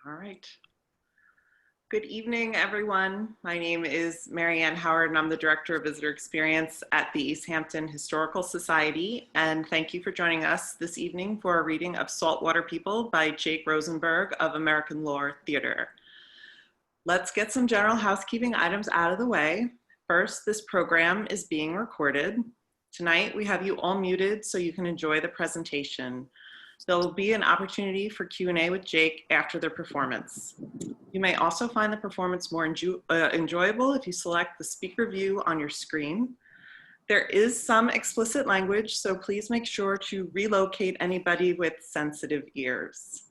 All right. Good evening, everyone. My name is Marianne Howard, and I'm the Director of Visitor Experience at the East Hampton Historical Society. And thank you for joining us this evening for a reading of Saltwater People by Jake Rosenberg of American Lore Theater. Let's get some general housekeeping items out of the way. First, this program is being recorded. Tonight, we have you all muted so you can enjoy the presentation. There will be an opportunity for Q&A with Jake after their performance. You may also find the performance more enjoyable if you select the speaker view on your screen. There is some explicit language, so please make sure to relocate anybody with sensitive ears.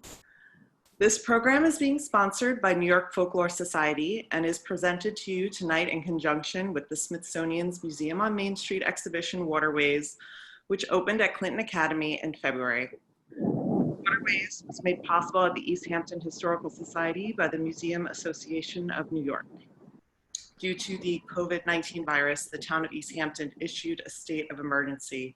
This program is being sponsored by New York Folklore Society and is presented to you tonight in conjunction with the Smithsonian's Museum on Main Street exhibition Waterways, which opened at Clinton Academy in February. Waterways was made possible at the East Hampton Historical Society by the Museum Association of New York. Due to the COVID-19 virus, the town of East Hampton issued a state of emergency.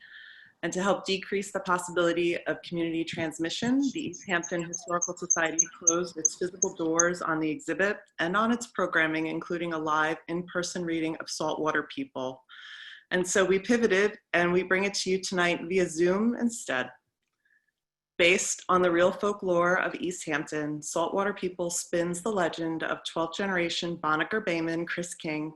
And to help decrease the possibility of community transmission, the East Hampton Historical Society closed its physical doors on the exhibit and on its programming, including a live in-person reading of Saltwater People. And so we pivoted and we bring it to you tonight via Zoom instead. Based on the real folklore of East Hampton, Saltwater People spins the legend of 12th generation Banneker Bayman Chris King,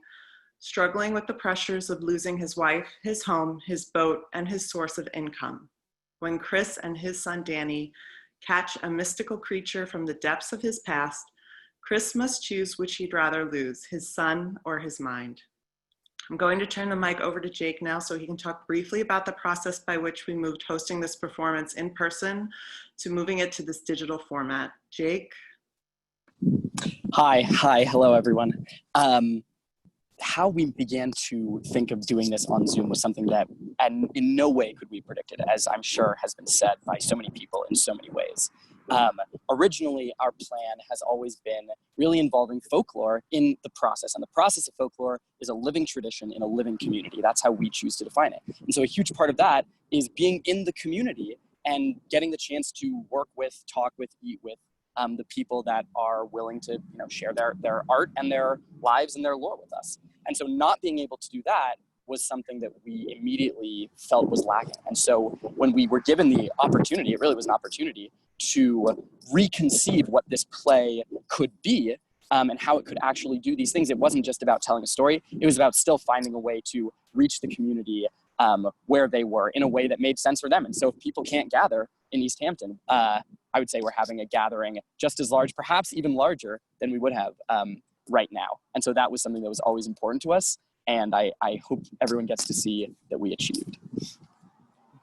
struggling with the pressures of losing his wife, his home, his boat, and his source of income. When Chris and his son Danny catch a mystical creature from the depths of his past, Chris must choose which he'd rather lose, his son or his mind. I'm going to turn the mic over to Jake now so he can talk briefly about the process by which we moved hosting this performance in person to moving it to this digital format. Jake? Hi, hello everyone. How we began to think of doing this on Zoom was something that and in no way could we predict it, as I'm sure has been said by so many people in so many ways. Originally, our plan has always been really involving folklore in the process. And the process of folklore is a living tradition in a living community. That's how we choose to define it. And so a huge part of that is being in the community and getting the chance to work with, talk with, eat with the people that are willing to share their art and their lives and their lore with us. And so not being able to do that was something that we immediately felt was lacking. And so when we were given the opportunity, it really was an opportunity to reconceive what this play could be and how it could actually do these things. It wasn't just about telling a story. It was about still finding a way to reach the community where they were in a way that made sense for them. And so if people can't gather in East Hampton, I would say we're having a gathering just as large, perhaps even larger than we would have right now. And so that was something that was always important to us. And I hope everyone gets to see that we achieved.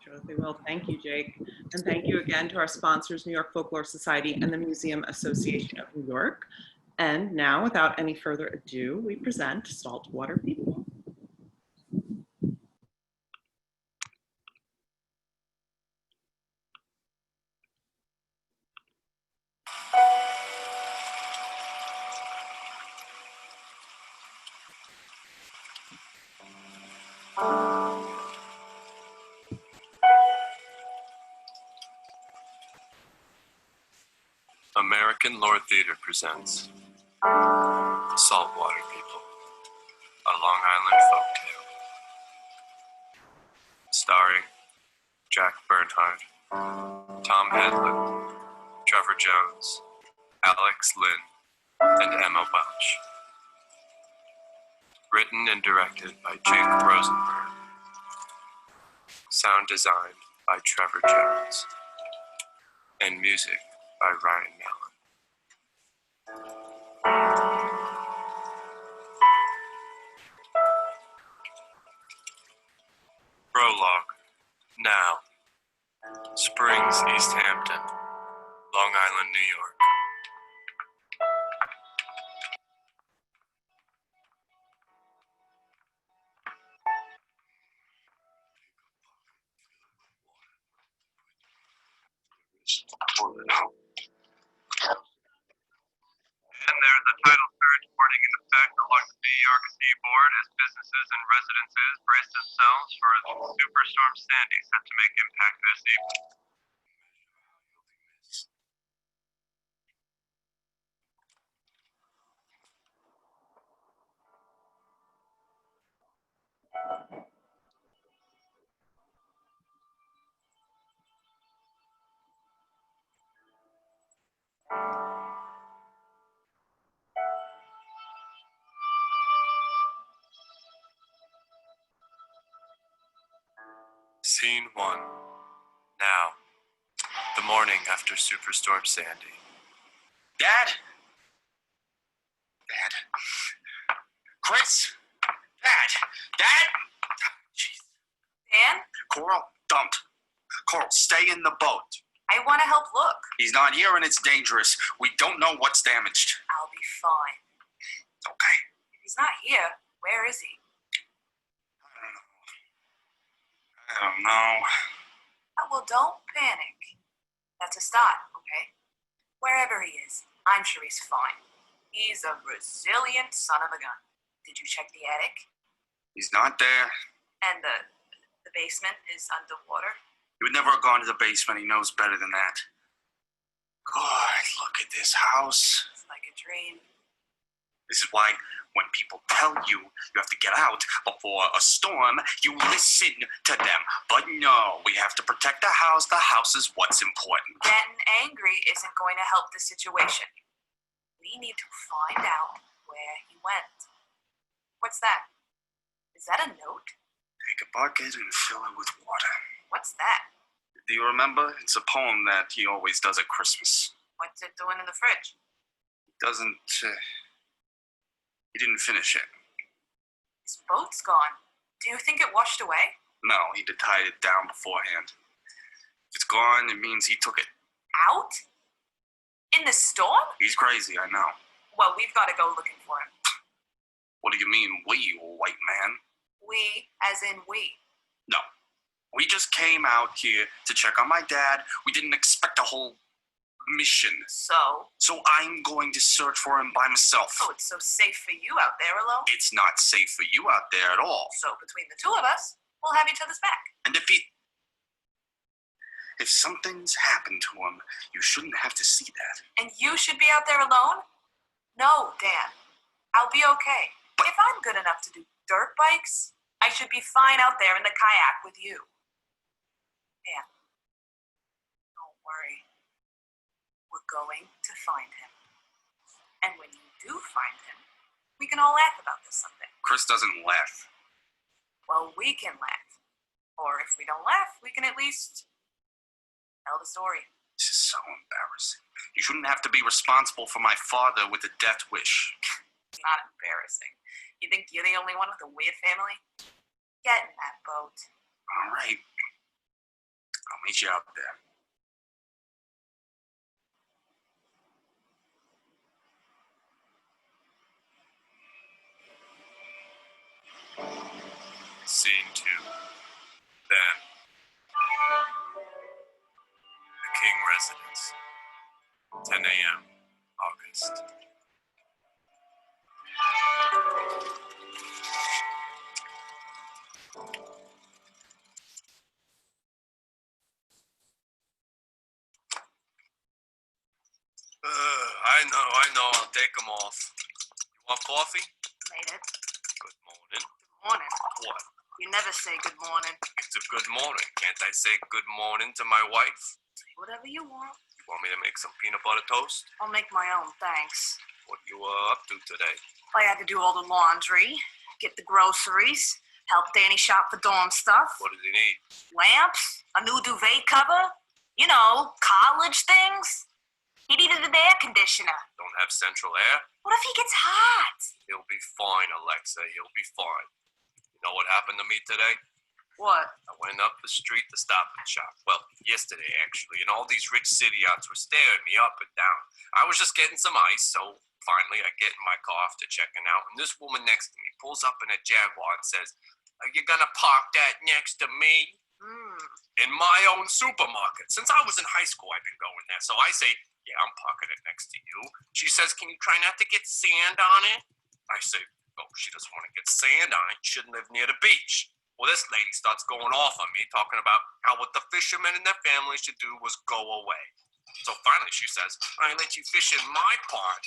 Sure they will. Thank you, Jake. And thank you again to our sponsors, New York Folklore Society and the Museum Association of New York. And now, without any further ado, we present Saltwater People. American Lore Theater presents Saltwater People, a Long Island folktale. Starring Jack Bernhardt, Tom Hanlon, Trevor Jones, Alex Lynn, and Emma Welch. Written and directed by Jake Rosenberg. Sound designed by Trevor Jones. And music by Ryan Mellon. Prologue. Now. Springs, East Hampton, Long Island, New York. And there's a tidal surge reporting in effect along the New York seaboard as businesses and residences brace themselves for Superstorm Sandy set to make impact this evening. Scene 1. Now, the morning after Superstorm Sandy. Dad? Dad? Chris? Dad? Dad? Jeez. Dan, Coral, don't. Coral, stay in the boat. I want to help look. He's not here and it's dangerous. We don't know what's damaged. I'll be fine. Okay. If he's not here, where is he? I don't know. Oh, well, don't panic. That's a start, okay? Wherever he is, I'm sure he's fine. He's a resilient son of a gun. Did you check the attic? He's not there. And the basement is underwater? He would never have gone to the basement. He knows better than that. God, look at this house. It's like a dream. This is why when people tell you you have to get out before a storm, you listen to them. But no, we have to protect the house. The house is what's important. Getting angry isn't going to help the situation. We need to find out where he went. What's that? Is that a note? Take a bucket and fill it with water. What's that? Do you remember? It's a poem that he always does at Christmas. What's it doing in the fridge? He didn't finish it. His boat's gone. Do you think it washed away? No, he tied it down beforehand. If it's gone, it means he took it. Out? In the storm? He's crazy, I know. Well, we've got to go looking for him. What do you mean, we, you white man? We, as in we. No. We just came out here to check on my dad. We didn't expect a whole mission. So I'm going to search for him by myself. oh, it's so safe for you out there alone. It's not safe for you out there at all. So between the two of us, we'll have each other's back. And if something's happened to him, you shouldn't have to see that. And you should be out there alone? No, Dan. I'll be okay. If I'm good enough to do dirt bikes, I should be fine out there in the kayak with you. Dan, don't worry. We're going to find him. And when you do find him, we can all laugh about this someday. Chris doesn't laugh. Well, we can laugh. Or if we don't laugh, we can at least tell the story. This is so embarrassing. You shouldn't have to be responsible for my father with a death wish. It's not embarrassing. You think you're the only one with a weird family? Get in that boat. All right. I'll meet you out there. Scene 2. Then. The King Residence. 10 a.m. August. I know. I'll take them off. You want coffee? Made it. Good morning. Good morning. What? You never say good morning. It's a good morning. Can't I say good morning to my wife? Say whatever you want. You want me to make some peanut butter toast? I'll make my own, thanks. What you up to today? I had to do all the laundry, get the groceries, help Danny shop for dorm stuff. What does he need? Lamps, a new duvet cover, you know, college things. He needed an air conditioner. Don't have central air? What if he gets hot? He'll be fine, Alexa. He'll be fine. You know what happened to me today? What? I went up the street to Stop and Shop. Well, yesterday, actually, and all these rich city yachts were staring me up and down. I was just getting some ice, so finally I get in my car after checking out, and this woman next to me pulls up in a Jaguar and says, "Are you gonna park that next to me?" In my own supermarket. Since I was in high school, I've been going there. So I say, "Yeah, I'm parking it next to you." She says, "Can you try not to get sand on it?" I say, "Oh, she doesn't want to get sand on it. She shouldn't live near the beach." Well, this lady starts going off on me, talking about how what the fishermen and their families should do was go away. So finally she says, "I let you fish in my pond."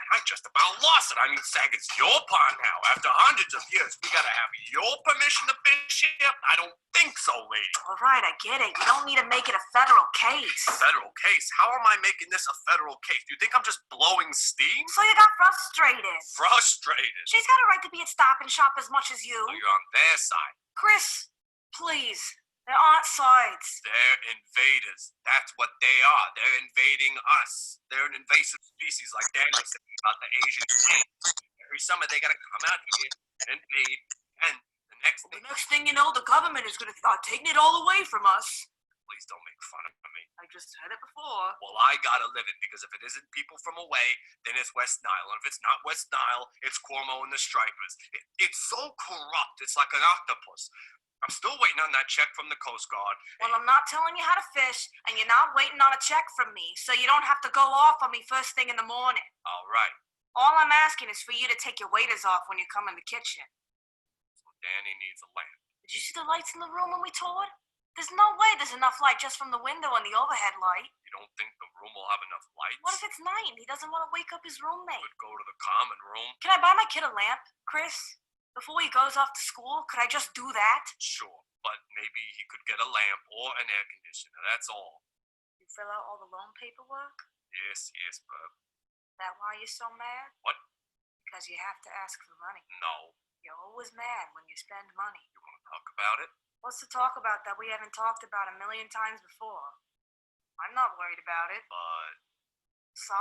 And I just about lost it. I mean, Sag, it's your pond now. After hundreds of years, we gotta have your permission to fish here? I don't think so, lady. All right, I get it. You don't need to make it a federal case. Federal case? How am I making this a federal case? Do you think I'm just blowing steam? So you got frustrated. Frustrated. She's got a right to be at Stop and Shop as much as you. So you're on their side. Chris, please. There aren't sides. They're invaders. That's what they are. They're invading us. They're an invasive species, like Dan was saying about the Asian ants. Every summer they gotta come out here and invade, and the next The thing, next thing you know, the government is going to start taking it all away from us. please don't make fun of me. I just said it before. Well, I gotta live it, because if it isn't people from away, then it's West Nile. And if it's not West Nile, it's Cuomo and the Stripers. It's so corrupt. It's like an octopus. I'm still waiting on that check from the Coast Guard. Well, I'm not telling you how to fish, and you're not waiting on a check from me, so you don't have to go off on me first thing in the morning. All right. All I'm asking is for you to take your waders off when you come in the kitchen. So Danny needs a lamp. Did you see the lights in the room when we toured? There's no way there's enough light just from the window and the overhead light. You don't think the room will have enough lights? What if it's night and he doesn't want to wake up his roommate? Could go to the common room. Can I buy my kid a lamp, Chris? Before he goes off to school, could I just do that? Sure, but maybe he could get a lamp or an air conditioner. That's all. You fill out all the loan paperwork? Yes, bub. Is that why you're so mad? What? Because you have to ask for money. No. You're always mad when you spend money. You want to talk about it? What's to talk about that we haven't talked about a million times before? I'm not worried about it. But, So?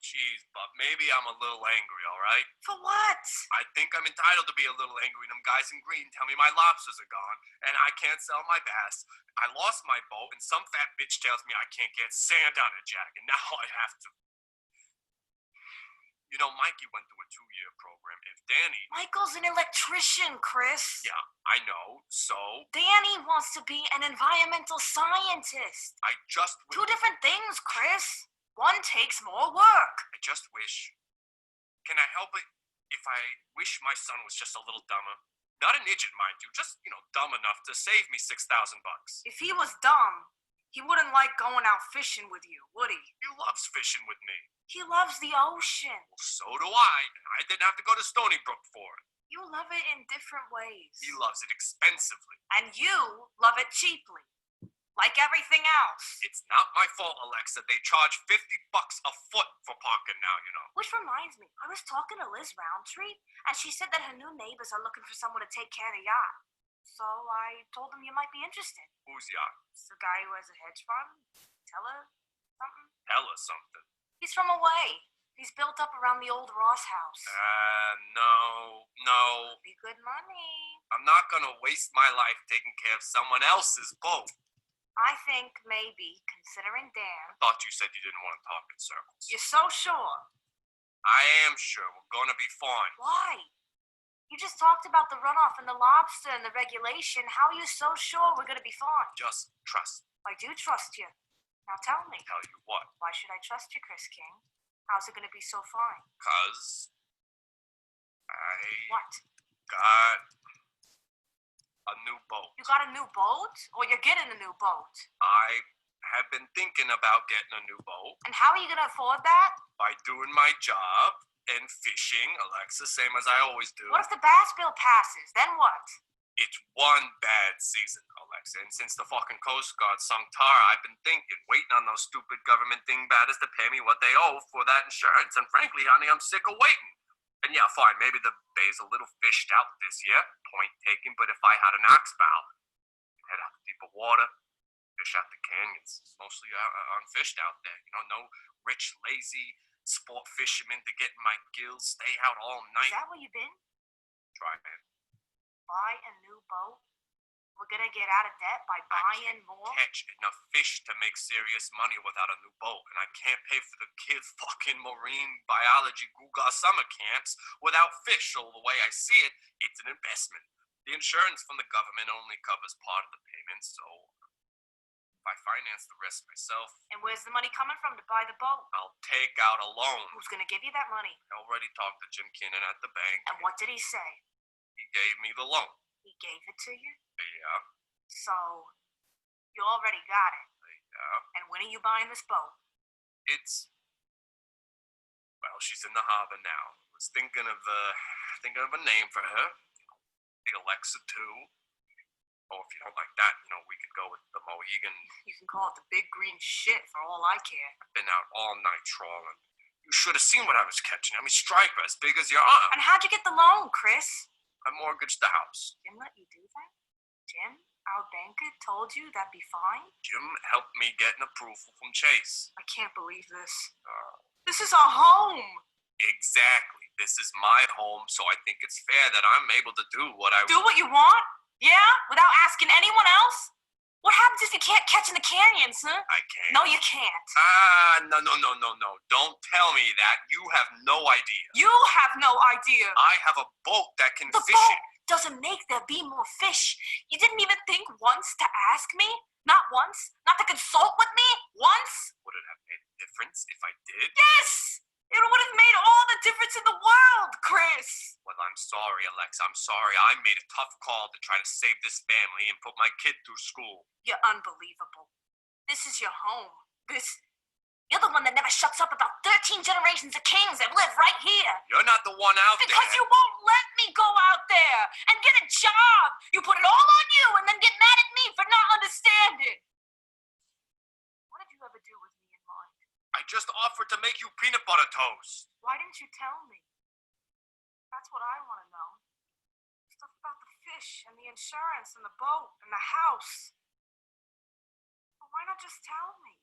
jeez, but maybe I'm a little angry, all right? For what? I think I'm entitled to be a little angry. Them guys in green tell me my lobsters are gone, and I can't sell my bass. I lost my boat, and some fat bitch tells me I can't get sand on a jack, and now I have to. You know, Mikey went through a 2-year program. If Danny... Michael's an electrician, Chris. Yeah, I know, so... Danny wants to be an environmental scientist. I just... Two different things, Chris. One takes more work. I just wish... Can I help it if I wish my son was just a little dumber? Not an idiot, mind you, just, dumb enough to save me $6,000. If he was dumb, he wouldn't like going out fishing with you, would he? He loves fishing with me. He loves the ocean. Well, so do I, and I didn't have to go to Stony Brook for it. You love it in different ways. He loves it expensively. And you love it cheaply. Like everything else. It's not my fault, Alexa. They charge $50 a foot for parking now, Which reminds me, I was talking to Liz Roundtree, and she said that her new neighbors are looking for someone to take care of the yacht. So I told them you might be interested. Who's yacht? It's the guy who has a hedge fund. Tell her something. Tell us something. He's from away. He's built up around the old Ross house. No. Be good money. I'm not gonna waste my life taking care of someone else's boat. I think maybe, considering Dan. Thought you said you didn't want to talk in circles. You're so sure. I am sure we're gonna be fine. Why? You just talked about the runoff and the lobster and the regulation. How are you so sure we're gonna be fine? Just trust me. I do trust you. Now tell me. Tell you what. Why should I trust you, Chris King? How's it gonna be so fine? 'Cause I What? got a new boat. You got a new boat? Or you're getting a new boat? I have been thinking about getting a new boat And how are you gonna afford that? by doing my job and fishing, Alexa, same as I always do. What if the bass bill passes? Then what? It's one bad season, Alexa, and since the fucking Coast Guard sunk Tara, I've been thinking, waiting on those stupid government dingbatters to pay me what they owe for that insurance, and frankly, honey, I'm sick of waiting. And yeah, fine, maybe the bay's a little fished out this year, point taken, but if I had an ox bow, I'd head out to deeper water, fish out the canyons. It's mostly unfished out there, no rich, lazy sport fishermen to get in my gills, stay out all Is night. that where you've been? Try it. Buy a new boat? We're gonna get out of debt by buying more? Catch enough fish to make serious money without a new boat, and I can't pay for the kids' fucking marine biology Guga summer camps without fish. So the way I see it, it's an investment. The insurance from the government only covers part of the payment, so if I finance the rest myself, And where's the money coming from to buy the boat? I'll take out a loan. Who's gonna give you that money? I already talked to Jim Kinnon at the bank. And what did he say? He gave me the loan. He gave it to you? Yeah, So, you already got it. yeah. And when are you buying this boat? Well, she's in the harbor now. I was thinking of a name for her. The Alexa 2. Or if you don't like that, we could go with the Mohegan. You can call it the big green shit for all I care. I've been out all night trawling. You should have seen what I was catching. I mean, striper as big as your arm. And how'd you get the loan, Chris? I mortgaged the house. Jim let you do that? Jim? Our banker told you that'd be fine? Jim helped me get an approval from Chase. I can't believe this. This is our home! Exactly. This is my home, so I think it's fair that I'm able to do what I Do what you want? Yeah? Without asking anyone else? What happens if you can't catch in the canyons, huh? I can. No, you can't. No. Don't tell me that. You have no idea. You have no idea. I have a boat that can The fish boat it. doesn't make there be more fish. You didn't even think once to ask me? Not once? Not to consult with me? Once? Would it have made a difference if I did? Yes! It would have made all the difference in the world, Chris! Well, I'm sorry, Alexa. I'm sorry. I made a tough call to try to save this family and put my kid through school. You're unbelievable. This is your home. You're the one that never shuts up about 13 generations of kings that live right here. You're not the one out Because there. you won't let me go out there and get a job. You put it all on you and then get mad at me for not understanding. What did you ever do with me in mind? I just offered to make you peanut butter toast. Why didn't you tell me? That's what I want to know. Stuff about the fish and the insurance and the boat and the house. But why not just tell me?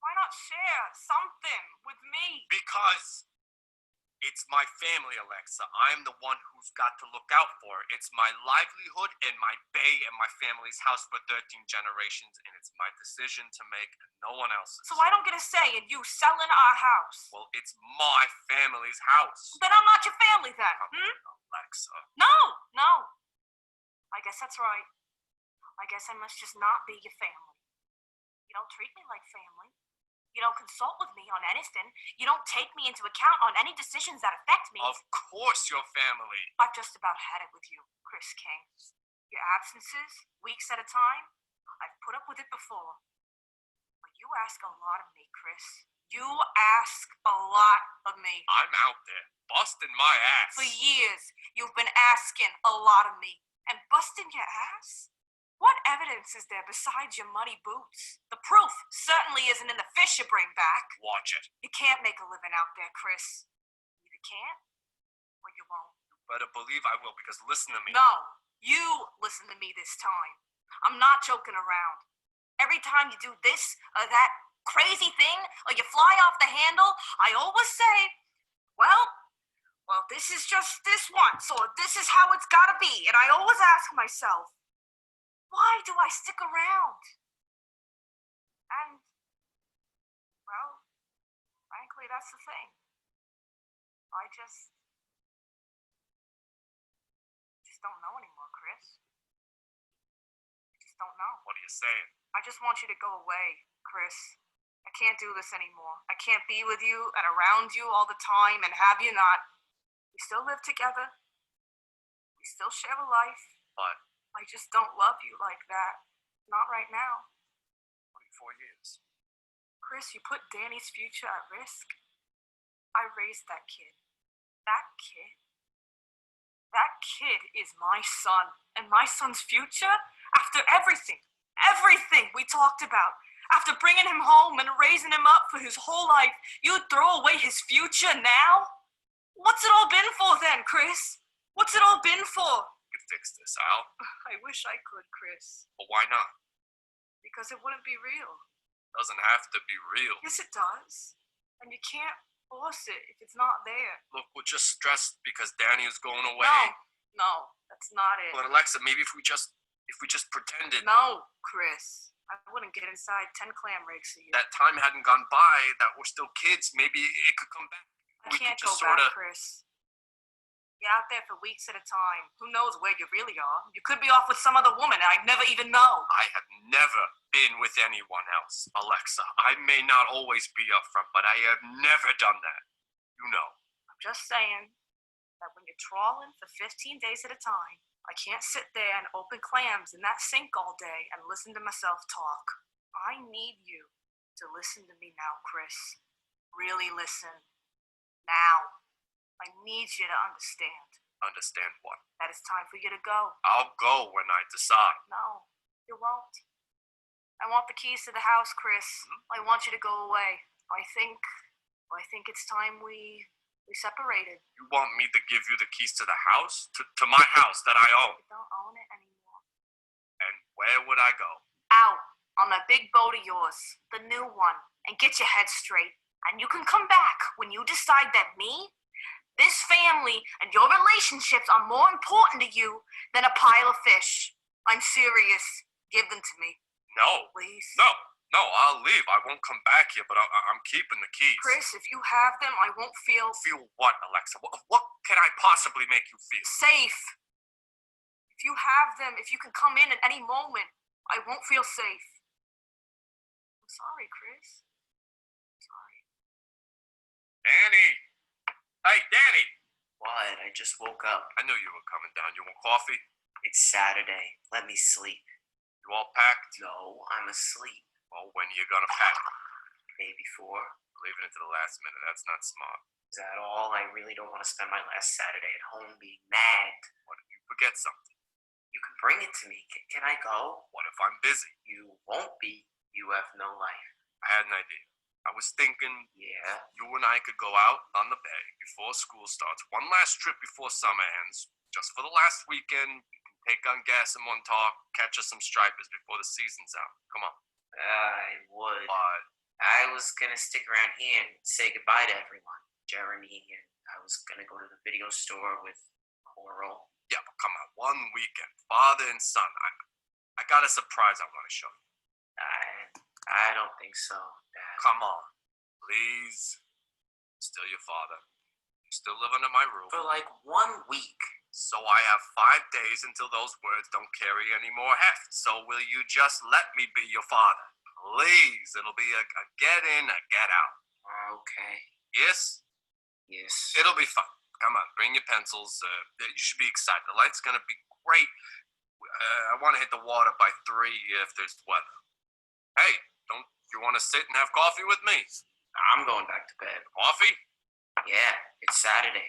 Why not share something with me? Because it's my family, Alexa. I'm the one who's got to look out for it. It's my livelihood and my bay and my family's house for 13 generations, and it's my decision to make and no one else's. So I don't get a say in you selling our house. Well, it's my family's house. Then I'm not your family then, Alexa. No. I guess that's right. I guess I must just not be your family. You don't treat me like family. You don't consult with me on anything. You don't take me into account on any decisions that affect me. Of course you're family. I've just about had it with you, Chris King. Your absences, weeks at a time, I've put up with it before. But you ask a lot of me, Chris. You ask a lot of me. I'm out there, busting my ass. For years, you've been asking a lot of me. And busting your ass? What evidence is there besides your muddy boots? The proof certainly isn't in the fish you bring back. Watch it. You can't make a living out there, Chris. You either can't, or you won't. Better believe I will, because listen to me. No, you listen to me this time. I'm not joking around. Every time you do this or that crazy thing, or you fly off the handle, I always say, well, this is just this once, or this is how it's gotta be. And I always ask myself, why do I stick around? And, well, frankly, that's the thing. I just don't know anymore, Chris. I just don't know. What are you saying? I just want you to go away, Chris. I can't do this anymore. I can't be with you and around you all the time and have you not. We still live together. We still share a life. But I just don't love you like that. Not right now. 24 years. Chris, you put Danny's future at risk. I raised that kid. That kid is my son. And my son's future? After everything we talked about, after bringing him home and raising him up for his whole life, you'd throw away his future now? What's it all been for then, Chris? What's it all been for? Fix this, Al. I wish I could, Chris. But why not? Because it wouldn't be real. Doesn't have to be real. Yes, it does. And you can't force it if it's not there. Look, we're just stressed because Danny is going away. No, that's not it. But Alexa, maybe if we just pretended No, Chris. I wouldn't get inside 10 clam rakes of you. that time hadn't gone by, that we're still kids, maybe it could come back. I we can't could go just back, sorta- Chris. You're out there for weeks at a time. Who knows where you really are? You could be off with some other woman I'd never even know. I have never been with anyone else, Alexa. I may not always be upfront, but I have never done that. You know. I'm just saying that when you're trawling for 15 days at a time, I can't sit there and open clams in that sink all day and listen to myself talk. I need you to listen to me now, Chris. Really listen. Now. I need you to understand Understand what? that it's time for you to go. I'll go when I decide. No, you won't. I want the keys to the house, Chris. I want you to go away. I think it's time we separated. You want me to give you the keys to the house? To my house that I own. You don't own it anymore. And Where would I go? Out on that big boat of yours, the new one, and get your head straight. And you can come back when you decide that me, this family, and your relationships are more important to you than a pile of fish. I'm serious. Give them to me, No. please. No, I'll leave. I won't come back here, but I'm keeping the keys. Chris, if you have them, I won't feel Feel what, Alexa? What can I possibly make you feel? safe. If you have them, if you can come in at any moment, I won't feel safe. I'm sorry, Chris. Sorry. Danny! Hey, Danny! What? I just woke up. I knew you were coming down. You want coffee? It's Saturday. Let me sleep. You all packed? No, I'm asleep. Well, when you gonna pack? Day before. Leaving it to the last minute. That's not smart. Is that all? I really don't want to spend my last Saturday at home being mad. What if you forget something? You can bring it to me. Can I go? What if I'm busy? You won't be. You have no life. I had an idea. I was thinking Yeah? you and I could go out on the bay before school starts. One last trip before summer ends. Just for the last weekend. We can take on gas in Montauk, catch us some stripers before the season's out. Come on. I would. But I was gonna stick around here and say goodbye to everyone. Jeremy, and I was gonna go to the video store with Coral. yeah, but come on. One weekend. Father and son. I got a surprise I want to show you. I don't think so, Dad. Come on. Please. I'm still your father. You still live under my roof. For like 1 week. So I have 5 days until those words don't carry any more heft. So will you just let me be your father? Please. It'll be a get in, a get out. Okay. Yes? Yes. It'll be fun. Come on, bring your pencils. You should be excited. The light's going to be great. I want to hit the water by 3 if there's weather. Hey, don't you want to sit and have coffee with me? I'm going back to bed. Coffee? Yeah, it's Saturday.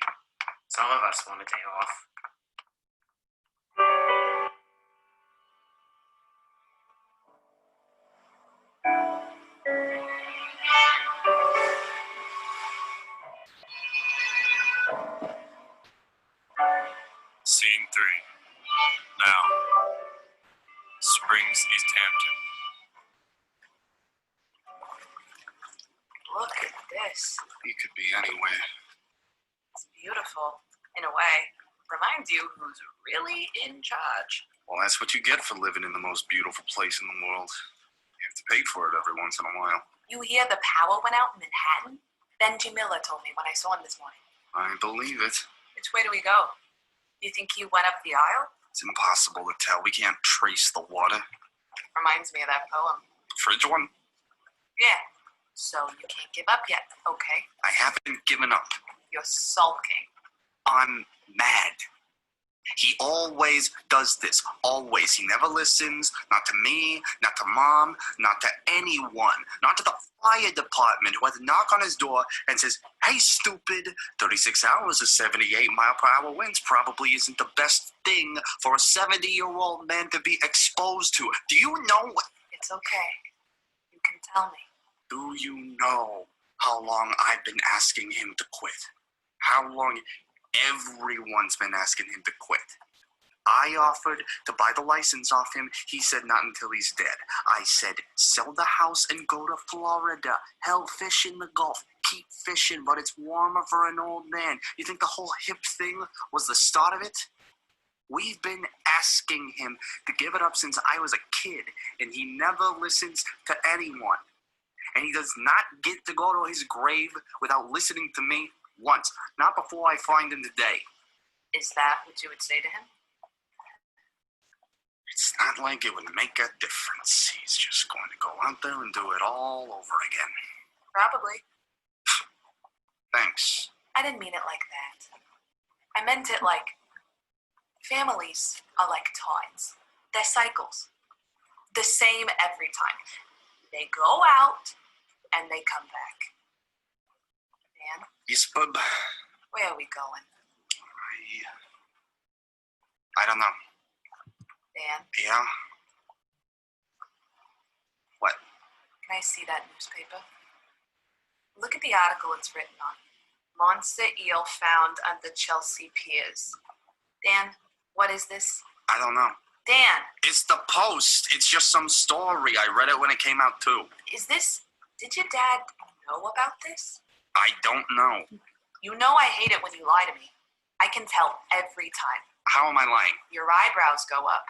Some of us want a day off. Scene 3. Now, Springs, East Hampton. Look at this. He could be anywhere. It's beautiful, in a way. Reminds you who's really in charge. Well, that's what you get for living in the most beautiful place in the world. You have to pay for it every once in a while. You hear the power went out in Manhattan? Benji Miller told me when I saw him this morning. I believe it. Which way do we go? You think he went up the aisle? It's impossible to tell. We can't trace the water. Reminds me of that poem. Fridge one? Yeah. So you can't give up yet, okay? I haven't given up. You're sulking. I'm mad. He always does this. Always. He never listens. Not to me, not to Mom, not to anyone. Not to the fire department who had to knock on his door and says, "Hey, stupid, 36 hours of 78-mile-per-hour winds probably isn't the best thing for a 70-year-old man to be exposed to. Do you know what? It's okay. You can tell me. Do you know how long I've been asking him to quit? How long everyone's been asking him to quit? I offered to buy the license off him. He said not until he's dead. I said sell the house and go to Florida. Hell, fish in the Gulf. Keep fishing, but it's warmer for an old man. You think the whole hip thing was the start of it? We've been asking him to give it up since I was a kid, and he never listens to anyone. And he does not get to go to his grave without listening to me once. Not before I find him today. Is that what you would say to him? It's not like it would make a difference. He's just going to go out there and do it all over again. Probably. Thanks. I didn't mean it like that. I meant it like families are like tides. They're cycles. The same every time. They go out and they come back. Dan, Yes, bub. where are we going? I don't know. Dan, Yeah? What? can I see that newspaper? Look at the article it's written on. Monster eel found under Chelsea Piers. Dan, what is this? I don't know. Dan, It's the Post. It's just some story. I read it when it came out too. did your dad know about this? I don't know. You know I hate it when you lie to me. I can tell every time. How am I lying? Your eyebrows go up.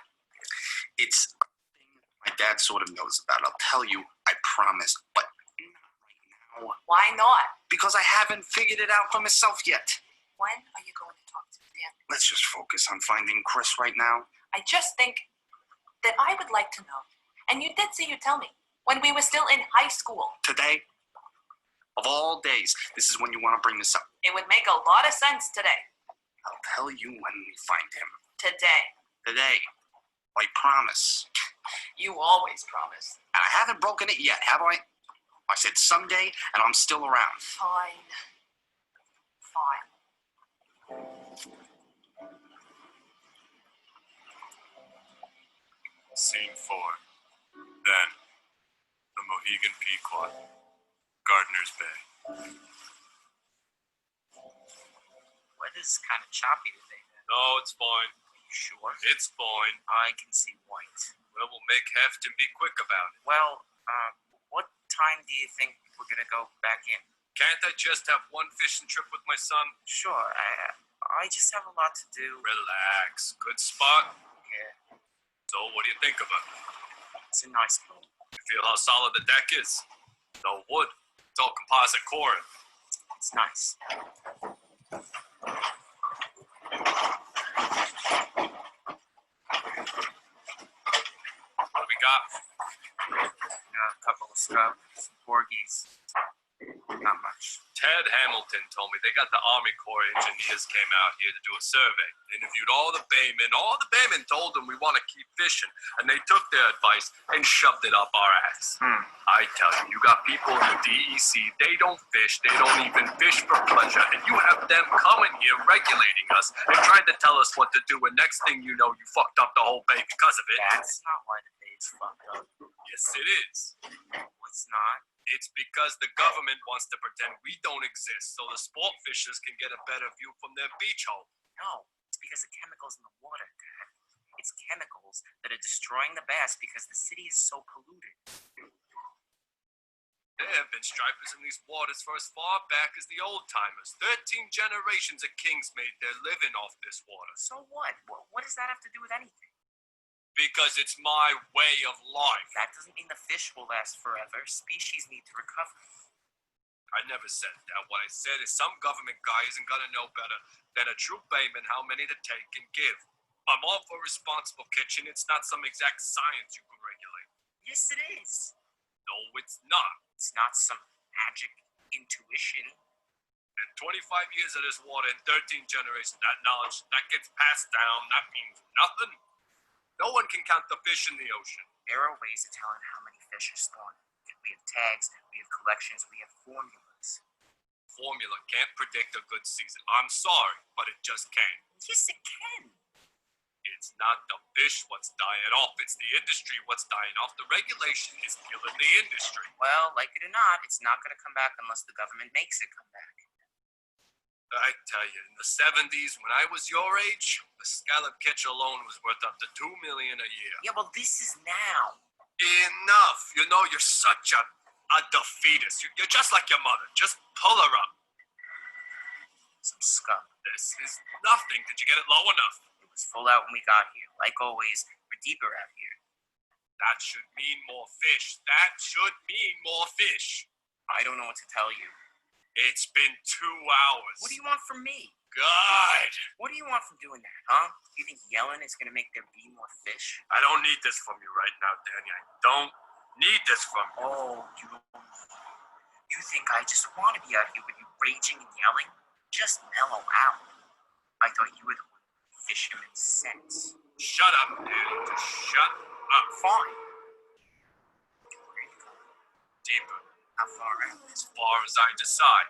It's a thing my dad sort of knows about. I'll tell you, I promise. But not right now. Why not? Because I haven't figured it out for myself yet. When are you going to talk to me, Dan? Let's just focus on finding Chris right now. I just think that I would like to know, and you did say you'd tell me, when we were still in high school. Today, of all days, this is when you want to bring this up. It would make a lot of sense today. I'll tell you when we find him. Today. Today. I promise. You always promise. And I haven't broken it yet, have I? I said someday, and I'm still around. Fine. Scene 4. Then, the Mohegan Pequot, Gardiner's Bay. Weather's kind of choppy today. No, it's fine. You sure? It's fine. I can see white. Well, we'll make heft and be quick about it. Well, what time do you think we're gonna go back in? Can't I just have one fishing trip with my son? Sure. I just have a lot to do. Relax. Good spot. Yeah, So, what do you think of it? it's a nice boat. You feel how solid the deck is? No wood. It's all composite core. It's nice. What do we got? A couple of scrubs, porgies. Not much. Ted Hamilton told me they got the Army Corps engineers came out here to do a survey. They interviewed all the baymen. All the baymen told them we want to keep fishing, and they took their advice and shoved it up our ass. I tell you, you got people in the DEC, they don't fish, they don't even fish for pleasure, and you have them coming here regulating us and trying to tell us what to do, and next thing you know, you fucked up the whole bay because of it. That's not why the bay's fucked up. Yes, it is. It's not. It's because the government wants to pretend we don't exist so the sport fishers can get a better view from their beach home. No, it's because of chemicals in the water, Dad. It's chemicals that are destroying the bass because the city is so polluted. There have been stripers in these waters for as far back as the old timers. 13 generations of kings made their living off this water. So what? What does that have to do with anything? Because it's my way of life. That doesn't mean the fish will last forever. Species need to recover. I never said that. What I said is some government guy isn't gonna know better than a true bayman how many to take and give. I'm all for responsible catching. It's not some exact science you can regulate. Yes, it is. No, it's not. It's not some magic intuition. In 25 years of this water, in 13 generations, that knowledge that gets passed down, that means nothing. No one can count the fish in the ocean. There are ways of telling how many fish are spawned. We have tags, we have collections, we have formulas. Formula can't predict a good season. I'm sorry, but it just can't. Yes, it can. It's not the fish what's dying off. It's the industry what's dying off. The regulation is killing the industry. Well, like it or not, it's not going to come back unless the government makes it come back. I tell you, in the 70s, when I was your age, the scallop catch alone was worth up to $2 million a year. Yeah, well, this is now. Enough. You know, you're such a defeatist. You're just like your mother. Just pull her up. Some scum. This is nothing. Did you get it low enough? It was full out when we got here. Like always, we're deeper out here. That should mean more fish. That should mean more fish. I don't know what to tell you. It's been 2 hours. What do you want from me? God! What do you want from doing that, huh? You think yelling is going to make there be more fish? I don't need this from you right now, Danny. I don't need this from you. Oh, you think I just want to be out here with you raging and yelling? Just mellow out. I thought you were the one with fisherman's sense. Shut up, Danny. Just shut up. Fine. Where are you going? Deeper. How far out? As far as I decide.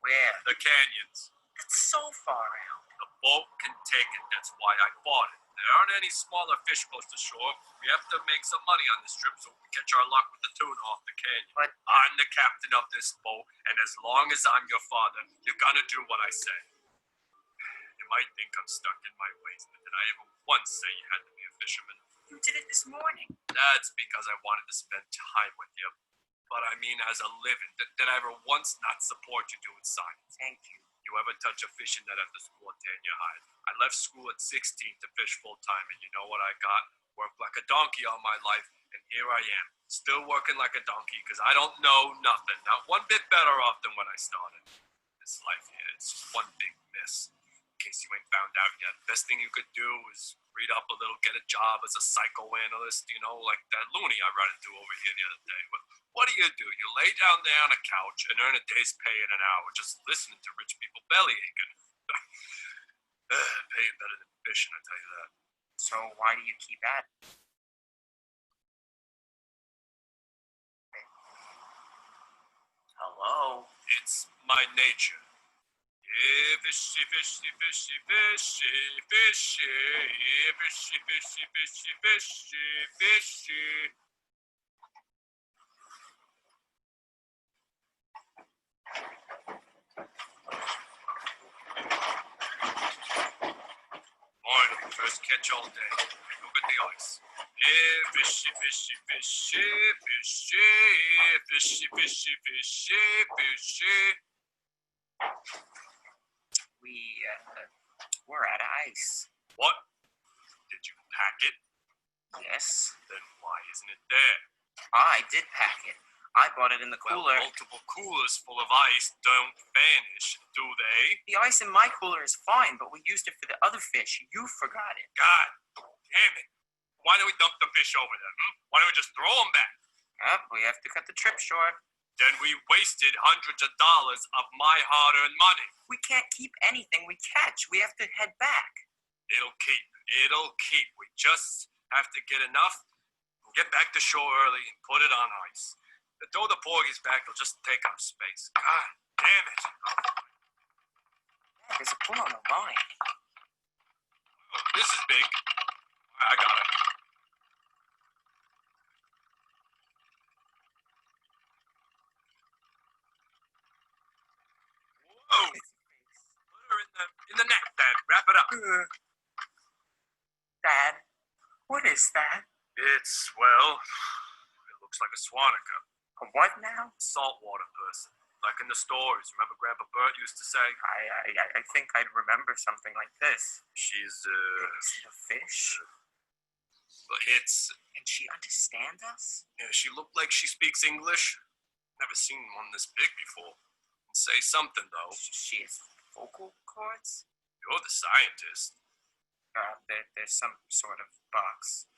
Where? The canyons. That's so far out. The boat can take it. That's why I bought it. There aren't any smaller fish close to shore. We have to make some money on this trip so we can catch our luck with the tuna off the canyon. But I'm the captain of this boat, and as long as I'm your father, you're gonna do what I say. And might think I'm stuck in my ways, but did I ever once say you had to be a fisherman? You did it this morning. That's because I wanted to spend time with you. But I mean, as a living, did I ever once not support you doing science? Thank you. You ever touch a fishing net after school at Tanya High? I left school at 16 to fish full time, and you know what I got? Worked like a donkey all my life, and here I am, still working like a donkey because I don't know nothing. Not one bit better off than when I started. This life here, it's just one big miss. In case you ain't found out yet, best thing you could do is read up a little, get a job as a psychoanalyst, you know, like that loony I ran into over here the other day. But what do? You lay down there on a couch and earn a day's pay in an hour just listening to rich people belly aching. Paying better than fishing, I tell you that. So why do you keep at it? Hello? It's my nature. Yeah, fishy, fishy, fishy, fishy, fishy, yeah, fishy, fishy, fishy, fishy, fishy. Morning, first catch all day. Look at the ice. Yeah, fishy, fishy, fishy, fishy, fishy, fishy, fishy, fishy. We're out of ice. What? Did you pack it? Yes. Then why isn't it there? I did pack it. I bought it in the Well, cooler. multiple coolers full of ice don't vanish, do they? The ice in my cooler is fine, but we used it for the other fish. You forgot it. God damn it. Why don't we dump the fish over there, Why don't we just throw them back? Yep, we have to cut the trip short. Then we wasted hundreds of dollars of my hard-earned money. We can't keep anything we catch. We have to head back. It'll keep. We just have to get enough, get back to shore early, and put it on ice. Throw the porgies back, they'll just take up space. God damn it. There's a pull on the line. Oh, this is big. I got it. Whoa! Put her in the net, Dad. Wrap it up. Dad, what is that? It's, well, it looks like a swanica. A what now? Saltwater person. Like in the stories. Remember Grandpa Bert used to say? I think I'd remember something like this. She's, Is it a fish? well, it's, Can she understand us? yeah, she looked like she speaks English. Never seen one this big before. Say something, though. She has vocal cords? You're the scientist. There's some sort of box.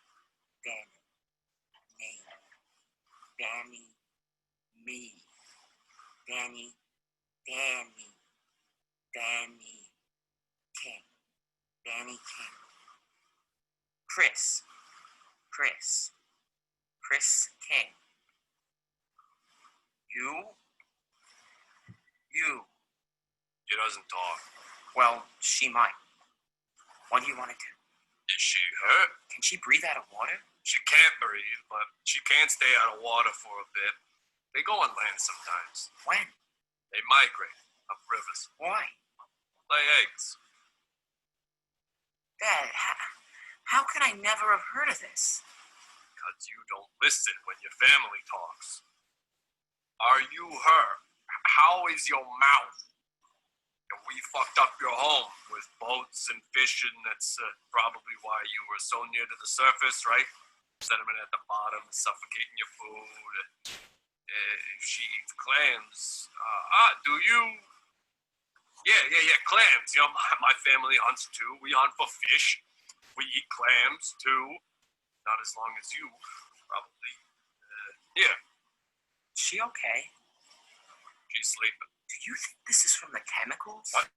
Danny. Name. Danny. Me. Danny. Danny. Danny. King. Danny King. Chris. Chris. Chris King. You? You. She doesn't talk. Well, she might. What do you want to do? Is she hurt? Can she breathe out of water? She can't breathe, but she can stay out of water for a bit. They go on land sometimes. When? They migrate up rivers. Why? Lay eggs. Dad, how can I never have heard of this? Because you don't listen when your family talks. Are you her? How is your mouth? And we fucked up your home with boats and fishing. That's probably why you were so near to the surface, right? Sediment at the bottom, suffocating your food. If she eats clams, do you? Yeah, clams. You know, my family hunts too. We hunt for fish. We eat clams too. Not as long as you, probably. Yeah, Is she okay? she's sleeping. Do you think this is from the chemicals? What?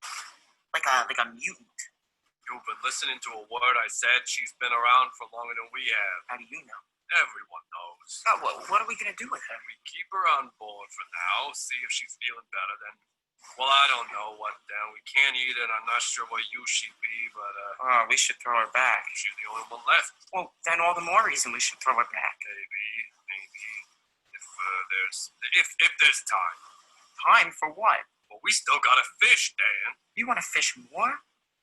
Like a mutant? You've been listening to a word I said. She's been around for longer than we have. How do you know? Everyone knows. Oh, well, what are we gonna do with her? We keep her on board for now, see if she's feeling better. Then, well, I don't know what then. We can't eat it. I'm not sure what use she'd be, but Oh, we should throw her back. she's the only one left. Well, then all the more reason we should throw her back. Maybe. If there's time. Time for what? Well, we still gotta fish, Dan. You want to fish more?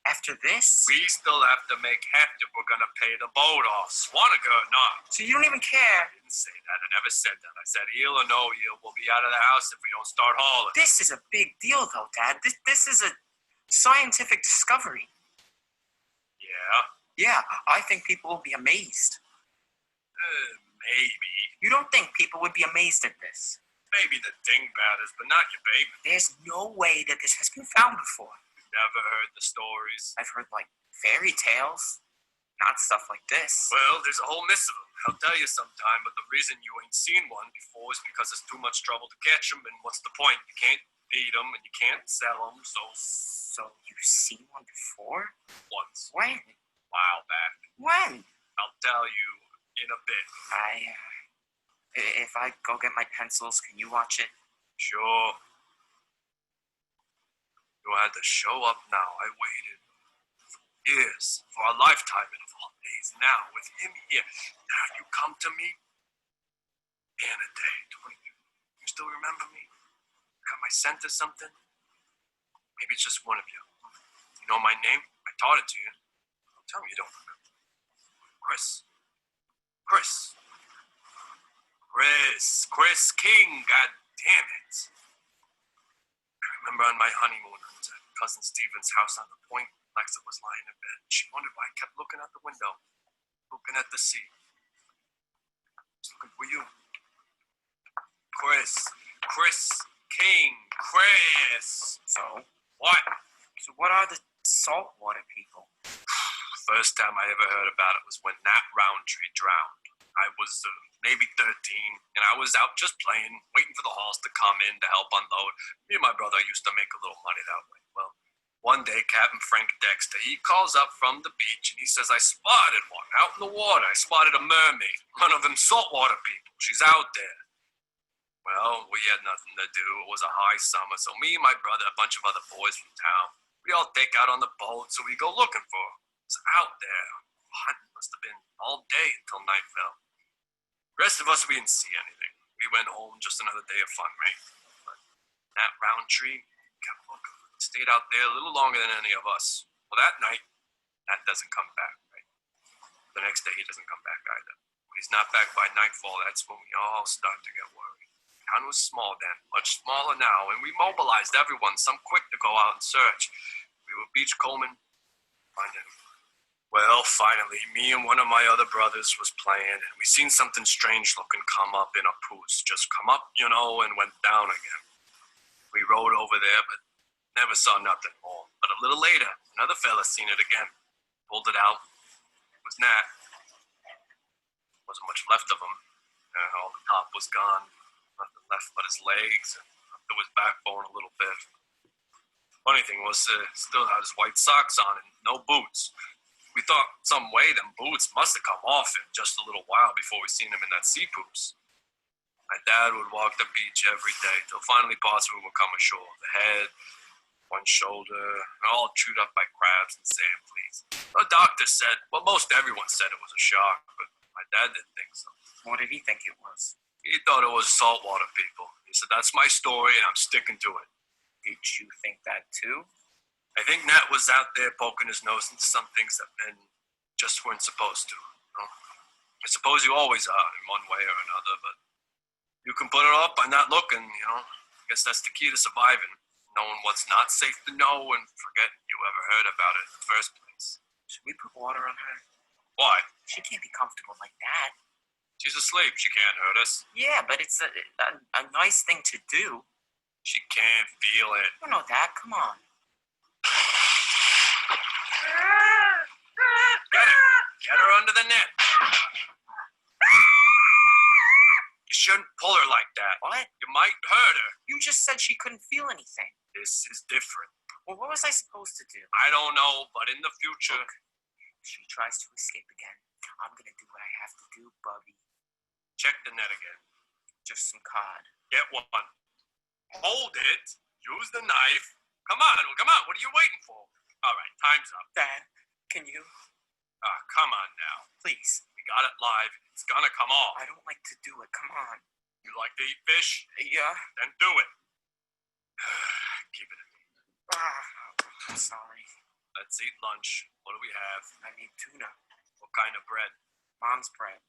After this? We still have to make heft if we're gonna pay the boat off, Swanaka or not. So you don't even care? I didn't say that. I never said that. I said heel or no heel, we'll be out of the house if we don't start hauling. This is a big deal, though, Dad. This is a scientific discovery. Yeah, Yeah, I think people will be amazed. maybe. You don't think people would be amazed at this? Maybe the dingbatters, but not your baby. There's no way that this has been found before. Never heard the stories. I've heard, like, fairy tales, not stuff like this. Well, there's a whole mess of them. I'll tell you sometime, but the reason you ain't seen one before is because it's too much trouble to catch them, and what's the point? You can't feed them, and you can't sell them, so So you've seen one before? once, When? a while back. When? I'll tell you in a bit. If I go get my pencils, can you watch it? Sure. You had to show up now. I waited years, for a lifetime, and of all days now, with him here. Now you come to me? Anna Day, you still remember me? Got my scent or something? Maybe it's just one of you. You know my name? I taught it to you. Don't tell me you don't remember. Chris. Chris King, god damn it. I remember on my honeymoon, I was at Cousin Stephen's house on the point. Lexa was lying in bed. She wondered why I kept looking out the window, looking at the sea. I was looking for you. Chris King, Chris. So? What? So what are the saltwater people? First time I ever heard about it was when Nat Roundtree drowned. I was maybe 13, and I was out just playing, waiting for the hauls to come in to help unload. Me and my brother used to make a little money that way. Well, one day, Captain Frank Dexter, he calls up from the beach, and he says, I spotted one out in the water. I spotted a mermaid, one of them saltwater people. She's out there. Well, we had nothing to do. It was a high summer, so me and my brother, a bunch of other boys from town, we all take out on the boat, so we go looking for her. It's out there. Hunting must have been all day until night fell. The rest of us, we didn't see anything. We went home, just another day of fun, right? But that Roundtree kept looking. Stayed out there a little longer than any of us. Well, that night, Nat doesn't come back, right? The next day, he doesn't come back either. When he's not back by nightfall, that's when we all start to get worried. The town was small then, much smaller now, and we mobilized everyone, some quick to go out and search. We were beachcombing, finding him. Well, finally, me and one of my other brothers was playing, and we seen something strange looking come up in a poos. Just come up, and went down again. We rode over there, but never saw nothing more. But a little later, another fella seen it again. Pulled it out. It was Nat. Wasn't much left of him. All the top was gone. Nothing left but his legs, and up to his backbone a little bit. Funny thing was, still had his white socks on and no boots. We thought some way them boots must have come off in just a little while before we seen him in that sea poops. My dad would walk the beach every day till finally parts of him would come ashore. The head, one shoulder, all chewed up by crabs and sand fleas. The doctor said, well, most everyone said it was a shark, but my dad didn't think so. What did he think it was? He thought it was saltwater people. He said, that's my story and I'm sticking to it. Did you think that too? I think Nat was out there poking his nose into some things that men just weren't supposed to. I suppose you always are in one way or another, but you can put it off by not looking, I guess that's the key to surviving. Knowing what's not safe to know and forgetting you ever heard about it in the first place. Should we put water on her? Why? She can't be comfortable like that. She's asleep. She can't hurt us. Yeah, but it's a nice thing to do. She can't feel it. You know that. Come on. Get her. Get her under the net. You shouldn't pull her like that. What? You might hurt her. You just said she couldn't feel anything. This is different. Well, what was I supposed to do? I don't know, but in the future... Look, if she tries to escape again, I'm gonna do what I have to do, Bubby. Check the net again. Just some cod. Get one. Hold it. Use the knife. Come on. What are you waiting for? All right, time's up. Dad, can you? Come on now. Please. We got it live. It's gonna come off. I don't like to do it. Come on. You like to eat fish? Yeah. Then do it. Keep it in me. I'm sorry. Let's Let's eat lunch. What do we have? I need tuna. What kind of bread? Mom's bread.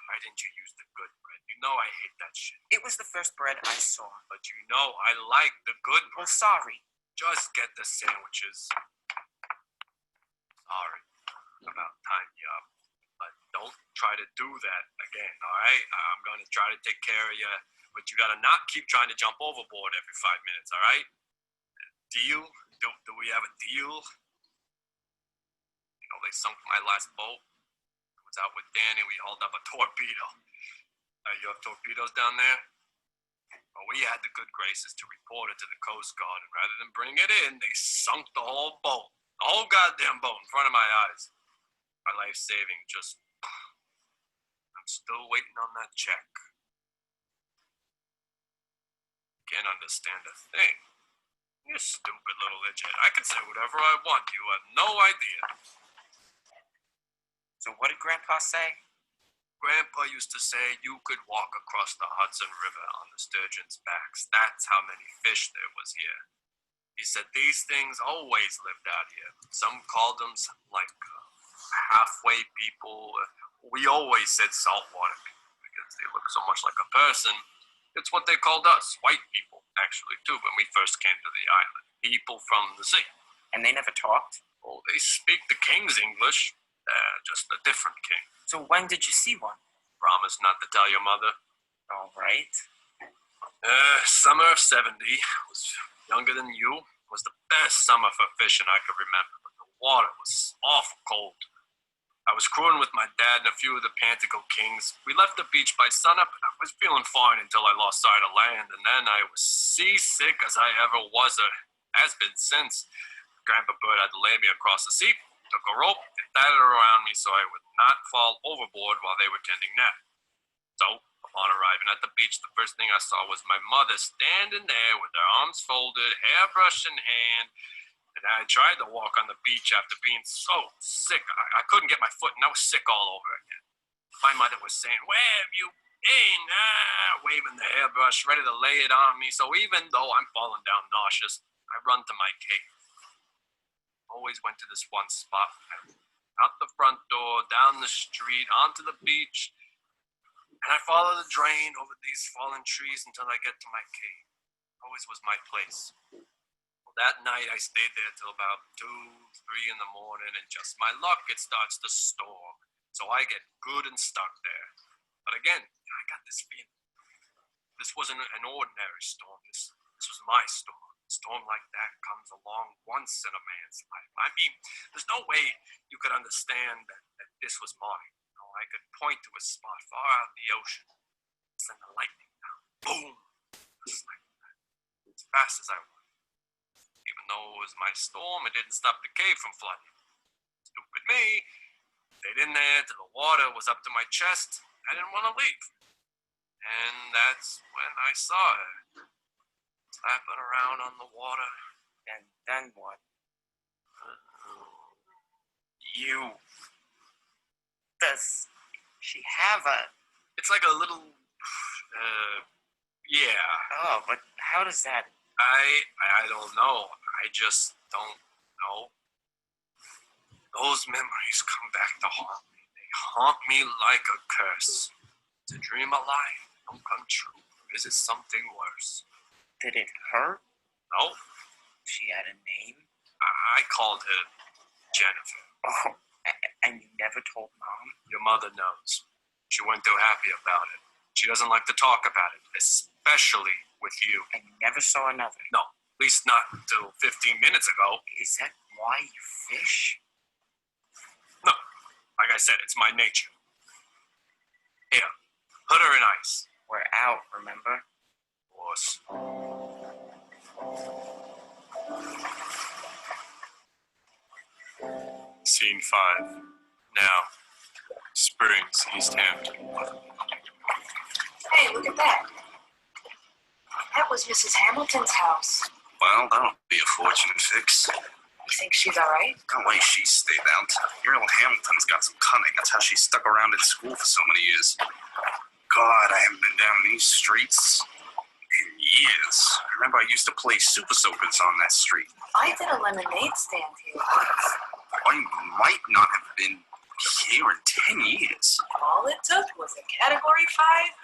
Why didn't you use the good bread? You know I hate that shit. It was the first bread I saw. But you know I like the good Well, bread. sorry. Just get the sandwiches. Sorry about tying you up. But don't try to do that again, alright? I'm gonna try to take care of you. But you gotta not keep trying to jump overboard every 5 minutes, alright? Deal? Do we have a deal? You know, they sunk my last boat. I was out with Danny. We hauled up a torpedo. You have torpedoes down there? Well, we had the good graces to report it to the Coast Guard, and rather than bring it in, they sunk the whole boat. The whole goddamn boat in front of my eyes. My life saving just... I'm still waiting on that check. Can't understand a thing. You stupid little idiot. I can say whatever I want. You have no idea. So what did Grandpa say? Grandpa used to say you could walk across the Hudson River on the sturgeon's backs. That's how many fish there was here. He said these things always lived out here. Some called them like halfway people. We always said saltwater people because they look so much like a person. It's what they called us, white people, actually, too, when we first came to the island. People from the sea. And they never talked? Oh, they speak the king's English, just a different king. So when did you see one? Promise not to tell your mother. All right. Summer of 70, was younger than you, was the best summer for fishing I could remember, but the water was awful cold. I was crewing with my dad and a few of the Pantico Kings. We left the beach by sunup, and I was feeling fine until I lost sight of land, and then I was seasick as I ever was, or has been since. Grandpa Bird had to lay me across the sea, took a rope, and tied it around me so I would not fall overboard while they were tending net. So, upon arriving at the beach, the first thing I saw was my mother standing there with her arms folded, hairbrush in hand, and I tried to walk on the beach after being so sick. I couldn't get my foot, and I was sick all over again. My mother was saying, "Where have you been?" Waving the hairbrush, ready to lay it on me. So even though I'm falling down nauseous, I run to my cave. Always went to this one spot. Out the front door, down the street, onto the beach. And I follow the drain over these fallen trees until I get to my cave. Always was my place. Well, that night I stayed there till about 2, 3 in the morning, and just my luck, it starts to storm. So I get good and stuck there. But again, I got this feeling. This wasn't an ordinary storm. This was my storm. A storm like that comes along once in a man's life. I mean, there's no way you could understand that this was mine. You know, I could point to a spot far out in the ocean, send the lightning down, boom, just like that, as fast as I wanted. Even though it was my storm, it didn't stop the cave from flooding. Stupid me. Stayed in there till the water was up to my chest. I didn't want to leave. And that's when I saw her. Slapping around on the water. And then what? Does she have a... It's like a little... yeah. Oh, but how does that... I don't know. I just don't know. Those memories come back to haunt me. They haunt me like a curse. To dream a lie don't come true. Or is it something worse? Did it hurt? No. She had a name? I called her Jennifer. Oh, and you never told Mom? Your mother knows. She wasn't too happy about it. She doesn't like to talk about it, especially with you. And you never saw another? No, at least not until 15 minutes ago. Is that why you fish? No, like I said, it's my nature. Here, put her in ice. We're out, remember? Horse. Scene 5. Now, Springs, East Hampton. Hey, look at that. That was Mrs. Hamilton's house. Well, that'll be a fortune fix. You think she's all right? No way she stayed out. Your old Hamilton's got some cunning. That's how she stuck around in school for so many years. God, I haven't been down these streets in years. I remember I used to play Super Soakers on that street. I did a lemonade stand here once. I might not have been here in 10 years. All it took was a Category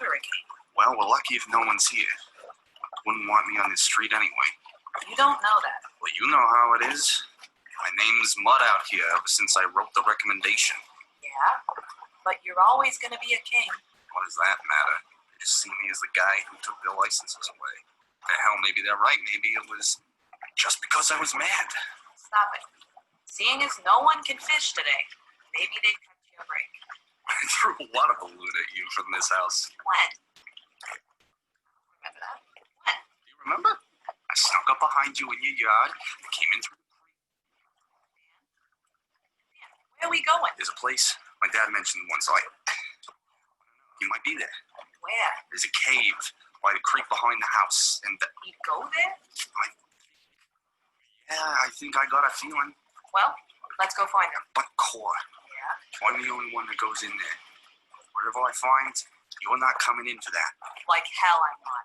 5 hurricane. Well, we're lucky if no one's here. Wouldn't want me on this street anyway. You don't know that. Well, you know how it is. My name's Mud out here ever since I wrote the recommendation. Yeah, but you're always going to be a king. What does that matter? They just see me as the guy who took their licenses away. The hell, maybe they're right. Maybe it was just because I was mad. Stop it. Seeing as no one can fish today, maybe they cut you a break. I threw a lot of balloon at you from this house. When? Remember that? When? Do you remember? I snuck up behind you in your yard and came in through. Where are we going? There's a place my dad mentioned once. You might be there. Where? There's a cave by the creek behind the house, and We'd go there? I think I got a feeling. Well, let's go find them. But Core, Yeah? I'm the only one that goes in there. Whatever I find, you're not coming in for that. Like hell I'm not.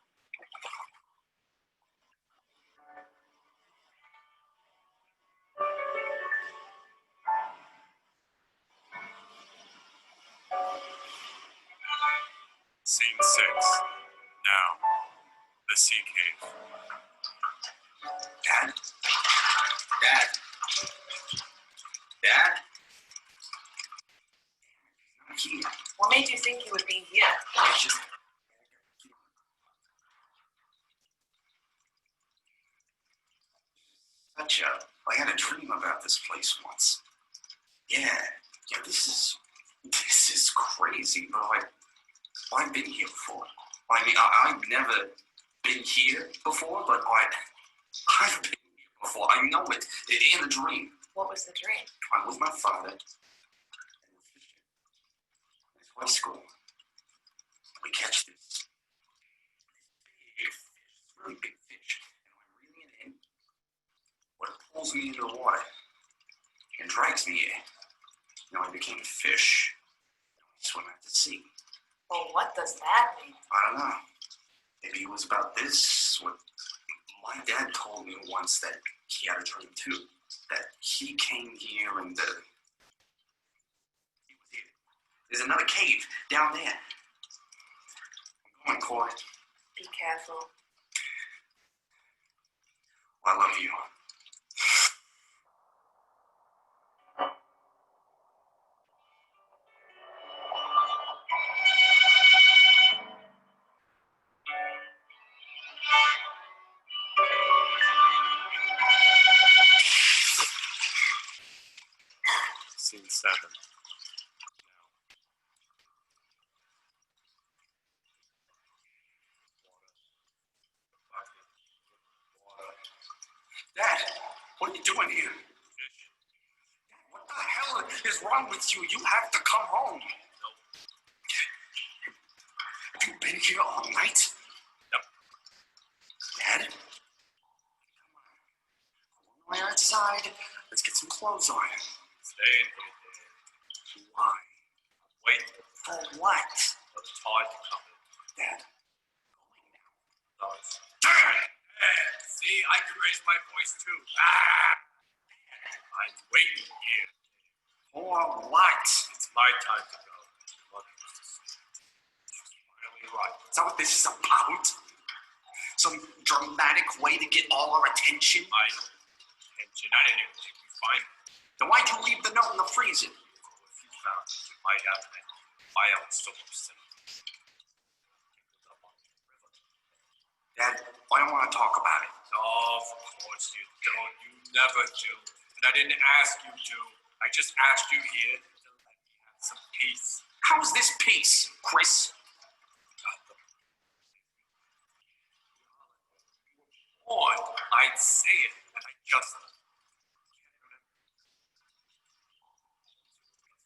Scene 6. Now, the sea cave. Dad? Dad? Dad? I'm here. What made you think he would be here? I just... I had a dream about this place once. Yeah, this is crazy, but I've been here before. I mean, I've never been here before, but I've been here before. I know it in a dream. What was the dream? I'm with my father, and we're fishing. It's high school. We catch this big fish, really big fish, and I'm reeling it in. But it pulls me into the water and drags me in. Now I became a fish. I swim out to sea. Well, what does that mean? I don't know. Maybe it was about this. What my dad told me once, that he had a dream too. That he came here and he was here. There's another cave down there. I'm going, Core. Be careful. I love you. Scene 7. Dad, what are you doing here? What the hell is wrong with you? You have to come home. Have you been here all night? Yep. Dad? Come on. We're outside. Let's get some clothes on. Stay in here. Why? Wait For what? for the tide to come in. Dad. Dogs. See, I can raise my voice too. I'm waiting here. For what? It's my time to go. She's finally right. Is that what this is about? Some dramatic way to get all our attention? My attention. I didn't even think you'd find me. Then why'd you leave the note in the freezer? So if you found it, you might have met my own soul sin. Dad, I don't want to talk about it. Of course you don't. You never do. And I didn't ask you to. I just asked you here to let me have some peace. How's this peace, Chris? Or I'd say it, and I just can't remember.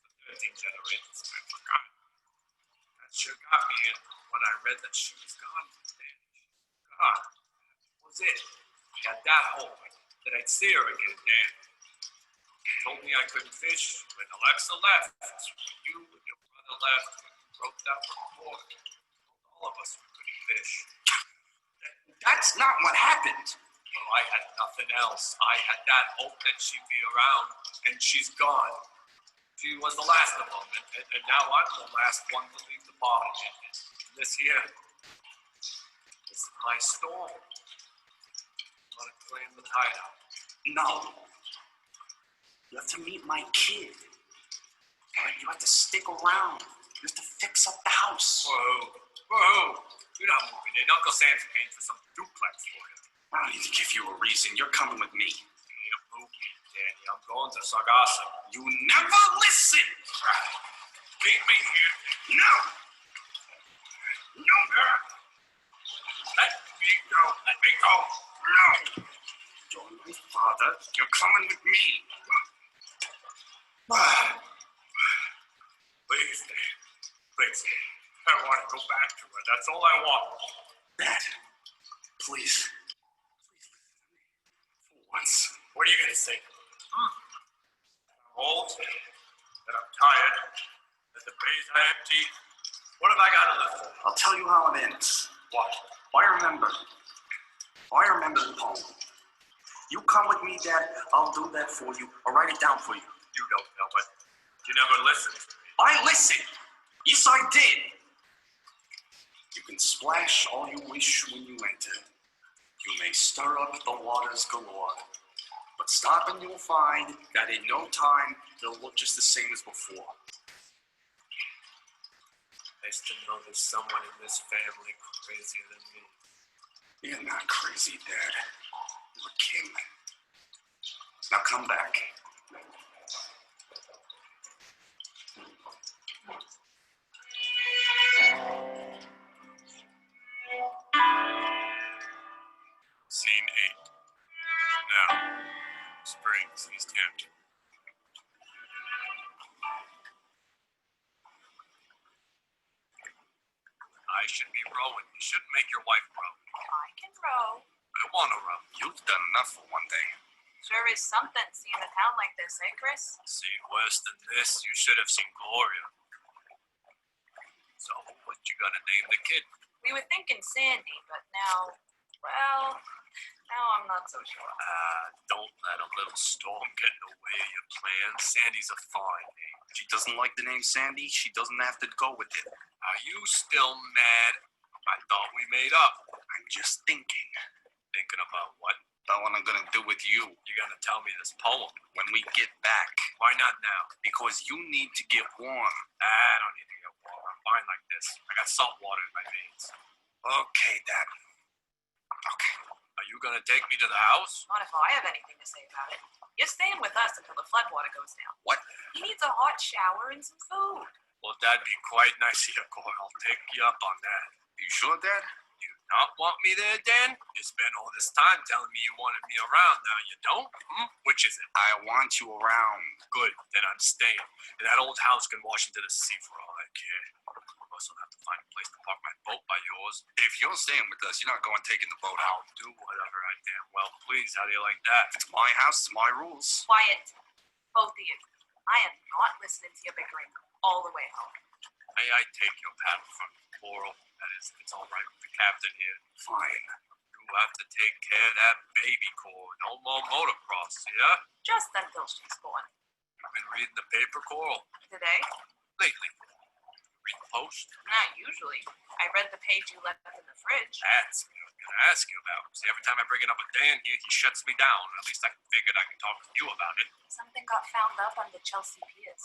It's the 13th generation, so I forgot. That sure got me in when I read that she was gone from there. God, that was it. I had that hope that I'd see her again then. She told me I couldn't fish when Alexa left. When you and your brother left, when you broke that report. Told all of us we couldn't fish. Then That's not what happened. Well, I had nothing else. I had that hope that she'd be around, and she's gone. She was the last of them, and now I'm the last one to leave the party. And this here, this is my storm. I'm gonna claim the hideout. No. You have to meet my kid. All right, you have to stick around. You have to fix up the house. Whoa. You're not moving in. Uncle Sam's paying for some duplex for you. I don't need to give you a reason. You're coming with me. Can't move me, Danny. I'm going to Sargasso. You never listen. Keep me here. No. No. Let me go. Let me go. No. You're my father. You're coming with me. Please, please. I want to go back to her. That's all I want. Dad, please. Please listen to me. For once. What are you gonna say? I'm old, that I'm tired, that the bays are empty. What have I got to live for? I'll tell you how it ends. What? I remember the poem. You come with me, Dad. I'll do that for you. I'll write it down for you. You don't know it. You never listened to me. I listened. Yes, I did. You can splash all you wish when you enter. You may stir up the waters galore. But stop and you'll find that in no time they'll look just the same as before. Nice to know there's someone in this family crazier than me. You're not crazy, Dad. You're a king. Now come back. Scene 8. Now, Springs, East Hampton. I should be rowing. You shouldn't make your wife row. I can row. I want to row. You've done enough for one day. Sure is something seeing a town like this, eh, Chris? Seen worse than this, you should have seen Gloria. So, what you gonna name the kid? We were thinking Sandy, but now, well, now I'm not so sure. Don't let a little storm get in the way of your plans. Sandy's a fine name. She doesn't like the name Sandy. She doesn't have to go with it. Are you still mad? I thought we made up. I'm just thinking Thinking about what? about what I'm gonna do with you You're gonna tell me this poem. when we get back. Why not now? Because you need to get warm. I don't need to get warm. I'm fine like this. I got salt water in my veins. Okay, Dad. Okay. Are you gonna take me to the house? Not if I have anything to say about it. You're staying with us until the floodwater goes down. What? He needs a hot shower and some food. Well, that'd be quite nice of you, Cor. I'll take you up on that. You sure, Dad? You not want me there, Dan? You spent all this time telling me you wanted me around. Now you don't? Which is it? I want you around. Good. Then I'm staying. And that old house can wash into the sea for all I care. Plus, I'll have to find a place to park my boat by yours. If you're staying with us, you're not going taking the boat out. I'll do whatever I damn well please. How do you like that? It's my house, it's my rules. Quiet. Both of you. I am not listening to your bickering all the way home. May I take your paddle from Laurel? That is, if it's all right with the captain here. Fine. You have to take care of that baby, Cor. No more motocross, yeah? Just until she's born. You've been reading the paper, Coral, Today? lately. Read the Post? Not usually. I read the page you left in the fridge. That's what I was going to ask you about. See, every time I bring it up with Dan here, he shuts me down. At least I figured I can talk to you about it. Something got found up on the Chelsea Piers.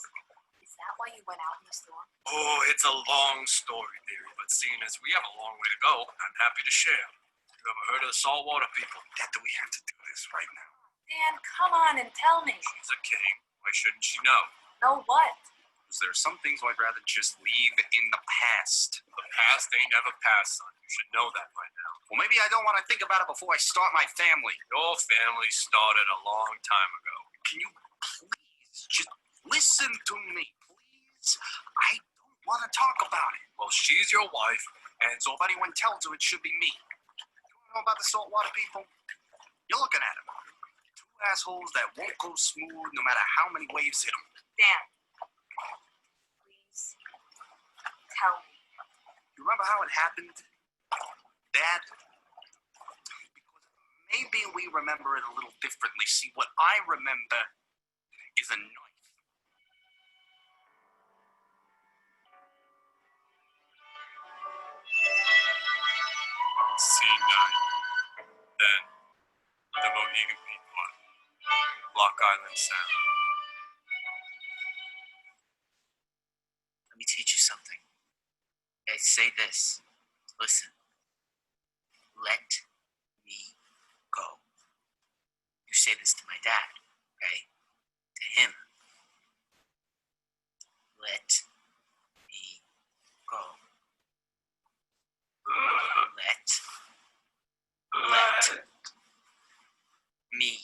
Is that why you went out in the storm? Oh, it's a long story, dearie, but seeing as we have a long way to go, I'm happy to share. You ever heard of the saltwater people? Dad, do we have to do this right now? Dan, come on and tell me. She's a king. Why shouldn't she know? Know what? Because there are some things I'd rather just leave in the past. The past ain't ever past, son. You should know that by now. Well, maybe I don't want to think about it before I start my family. Your family started a long time ago. Can you please just listen to me, please? I don't want to talk about it. Well, she's your wife, And so if anyone tells her, it should be me. You know about the saltwater people? You're looking at them. Two assholes that won't go smooth no matter how many waves hit them. Dan, please tell me. You remember how it happened? Dad, we remember it a little differently. See, what I remember is a knife. Scene 9. Then, the Mohegan Pequot. Block Island Sound. Let me teach you something. Okay, say this. Listen. Let me go. You say this to my dad, okay? To him. Let me go. Let me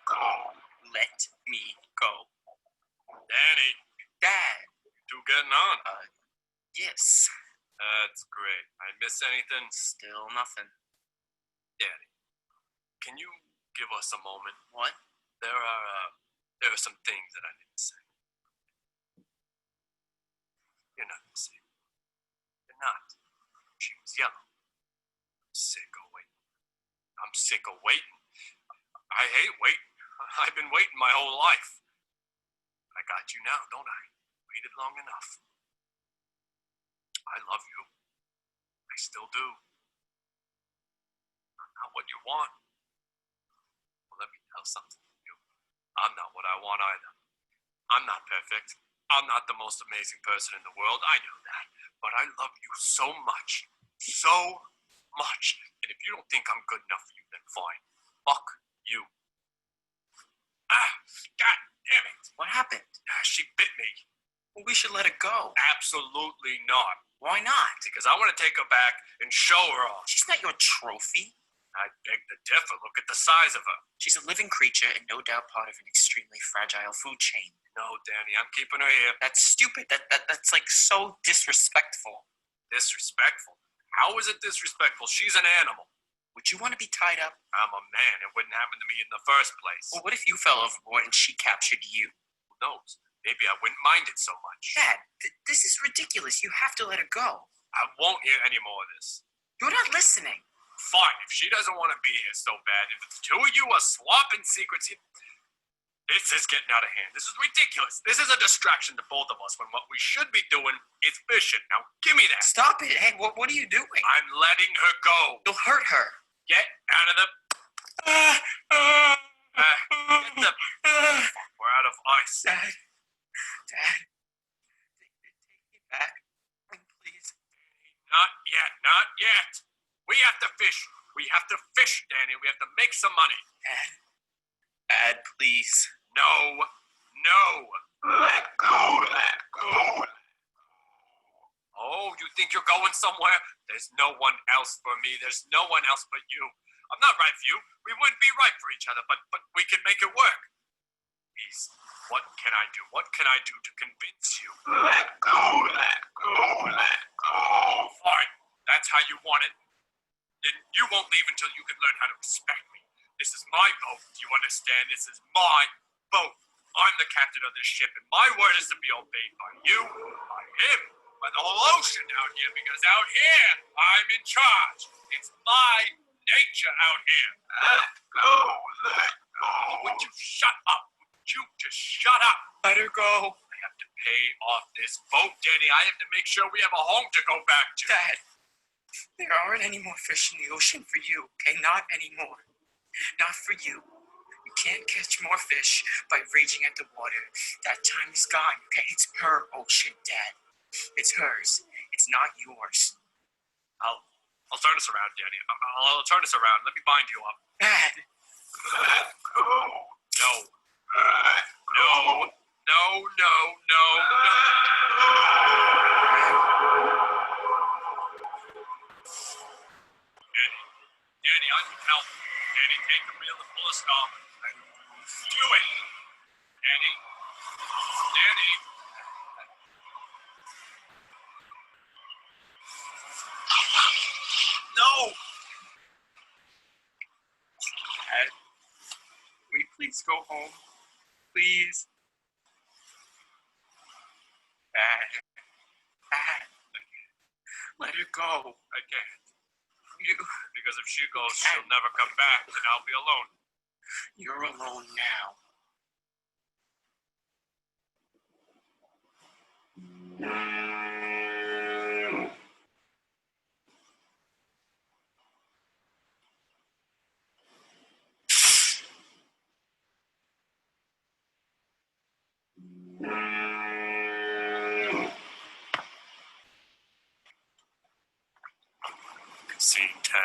go. Let me go. Danny, Dad. you two getting on? Yes. That's great. I miss anything? Still nothing. Danny, can you give us a moment? What? There are some things that I need to say. You're not gonna say. You're not. She was yellow. I'm sick of waiting. I'm sick of waiting. I hate waiting. I've been waiting my whole life. I got you now, don't I? Waited long enough. I love you. I still do. I'm not what you want. Well, let me tell something to you. I'm not what I want either. I'm not perfect. I'm not the most amazing person in the world. I know that. But I love you so much. So much. And if you don't think I'm good enough for you, then fine. Fuck you. God damn it. What happened? She bit me. Well, we should let it go. Absolutely not. Why not? Because I want to take her back and show her off. She's not your trophy. I beg to differ. Look at the size of her. She's a living creature and no doubt part of an extremely fragile food chain. No, Danny, I'm keeping her here. That's stupid. That's like so disrespectful. Disrespectful? How is it disrespectful? She's an animal. Would you want to be tied up? I'm a man. It wouldn't happen to me in the first place. Well, what if you fell overboard and she captured you? Who knows? Maybe I wouldn't mind it so much. Dad, this is ridiculous. You have to let her go. I won't hear any more of this. You're not listening. Fine, if she doesn't want to be here so bad, if the two of you are swapping secrets, this is getting out of hand. This is ridiculous. This is a distraction to both of us when what we should be doing is fishing. Now, give me that. Stop it. Hey, what are you doing? I'm letting her go. You'll hurt her. Get out of the... get the... We're out of ice. Dad. Take me back. Please. Not yet, not yet. We have to fish. We have to fish, Danny. We have to make some money. Dad, please. No. Let go. Oh, you think you're going somewhere? There's no one else for me. There's no one else but you. I'm not right for you. We wouldn't be right for each other, but we can make it work. Please, what can I do? What can I do to convince you? Let go. Fine. That's how you want it. Then you won't leave until you can learn how to respect me. This is my boat. Do you understand? This is my boat. I'm the captain of this ship, and my word is to be obeyed by you, by him, by the whole ocean out here, because out here, I'm in charge. It's my nature out here. Let go. Would you shut up? Would you just shut up? Let her go. I have to pay off this boat, Danny. I have to make sure we have a home to go back to. Dad, there aren't any more fish in the ocean for you, okay? Not anymore. Not for you. You can't catch more fish by raging at the water. That time is gone, okay? It's her ocean, Dad. It's hers. It's not yours. I'll turn this around, Danny. I'll turn this around. Let me bind you up. Dad. Let go. No. Danny, I need help. Danny, take the reel and pull us off. Do it. Danny. No. Dad, will you please go home? Please. Dad. Let her go. I can't. You, Because if she goes, she'll never come back, and I'll be alone. you're alone now. Scene 10.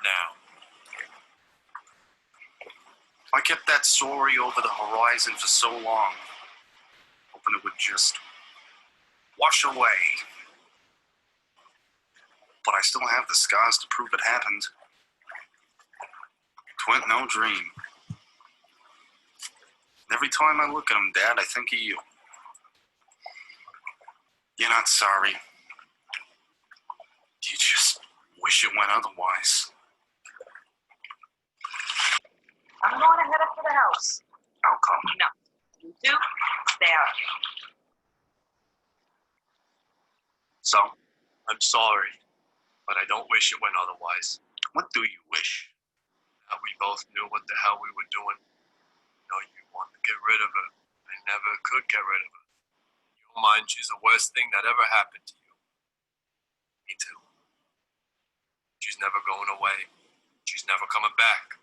Now. I kept that story over the horizon for so long, hoping it would just wash away. But I still have the scars to prove it happened. Twint no dream. Every time I look at him, Dad, I think of you. You're not sorry. You just wish it went otherwise. I'm going to head up to the house. I'll come. No. You two, stay out. So, I'm sorry, but I don't wish it went otherwise. what do you wish? That we both knew what the hell we were doing. You wanted to get rid of her. I never could get rid of her. In your mind, she's the worst thing that ever happened to you. Me too. She's never going away. She's never coming back.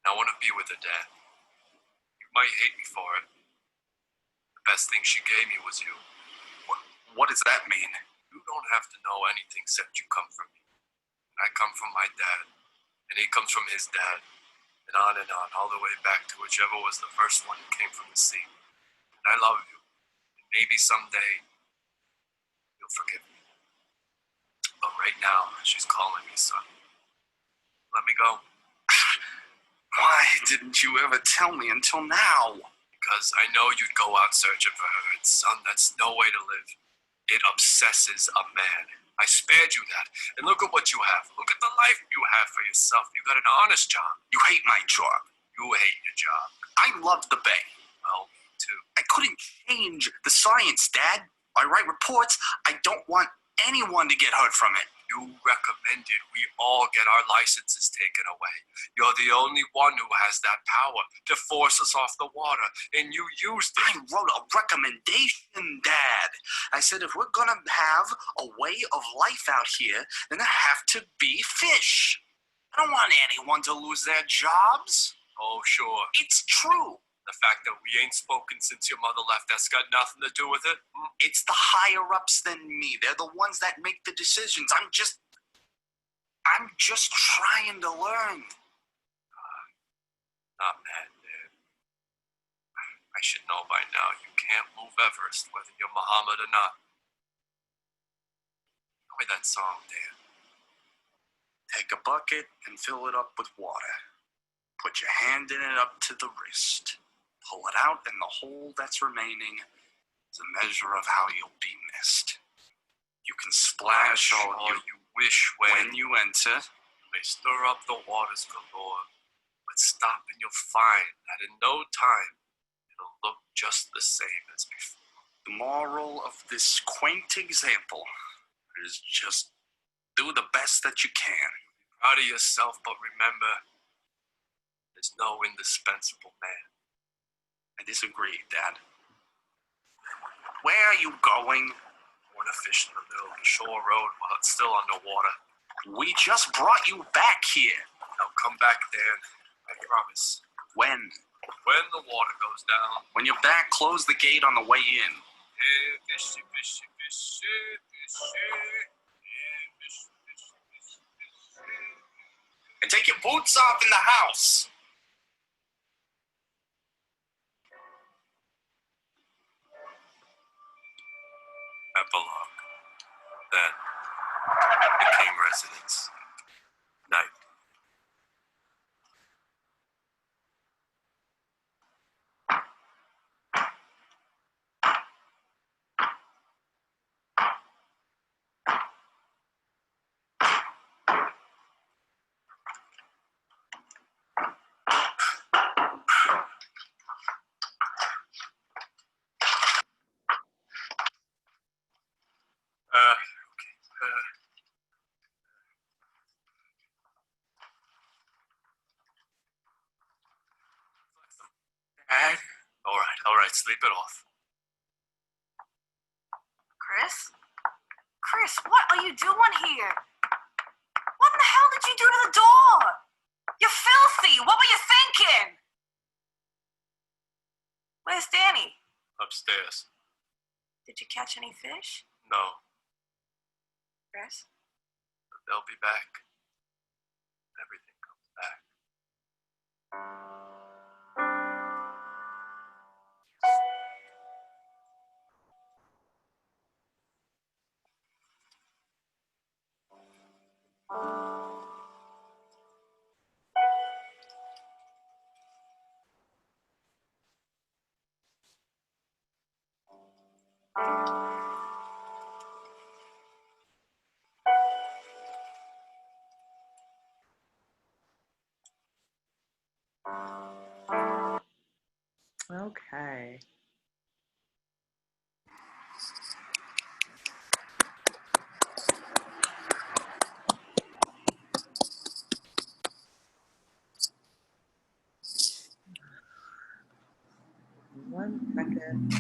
And I want to be with her, Dad. You might hate me for it. The best thing she gave me was you. What does that mean? You don't have to know anything except you come from me. I come from my dad, and he comes from his dad, and on, all the way back to whichever was the first one who came from the sea. And I love you, and maybe someday you'll forgive me. But right now, she's calling me, son. Let me go. Why didn't you ever tell me until now? Because I know you'd go out searching for her, and son, that's no way to live. It obsesses a man. I spared you that. And look at what you have. Look at the life you have for yourself. You got an honest job. You hate my job. You hate your job. I love the Bay. Well, me too. I couldn't change the science, Dad. I write reports. I don't want anyone to get hurt from it. You recommended we all get our licenses taken away. You're the only one who has that power to force us off the water, and you used it. I wrote a recommendation, Dad. I said if we're gonna have a way of life out here, then there have to be fish. I don't want anyone to lose their jobs. Oh, sure. It's true. The fact that we ain't spoken since your mother left, that's got nothing to do with it? It's the higher-ups than me. They're the ones that make the decisions. I'm just trying to learn. Not mad, Dad. I should know by now you can't move Everest, whether you're Muhammad or not. Tell me that song, Dad. Take a bucket and fill it up with water. Put your hand in it up to the wrist. Pull it out, and the hole that's remaining is a measure of how you'll be missed. You can splash all you wish when you enter. You may stir up the waters galore, but stop and you'll find that in no time it'll look just the same as before. The moral of this quaint example is just do the best that you can. Be proud of yourself, but remember, there's no indispensable man. I disagree, Dad. Where are you going? I want to fish in the middle of the shore road while it's still underwater. We just brought you back here. Now come back, Dan. I promise. When? When the water goes down. When you're back, close the gate on the way in. Hey, fishy, fishy, fishy, fishy. Hey, fishy, fishy, fishy, fishy. And take your boots off in the house. Epilogue. Then, the King residence. Night. right, sleep it off. Chris? Chris, what are you doing here? What in the hell did you do to the door? You're filthy! What were you thinking? Where's Danny? Upstairs. Did you catch any fish? No, Chris? they'll be back. Everything comes back. Okay. One second.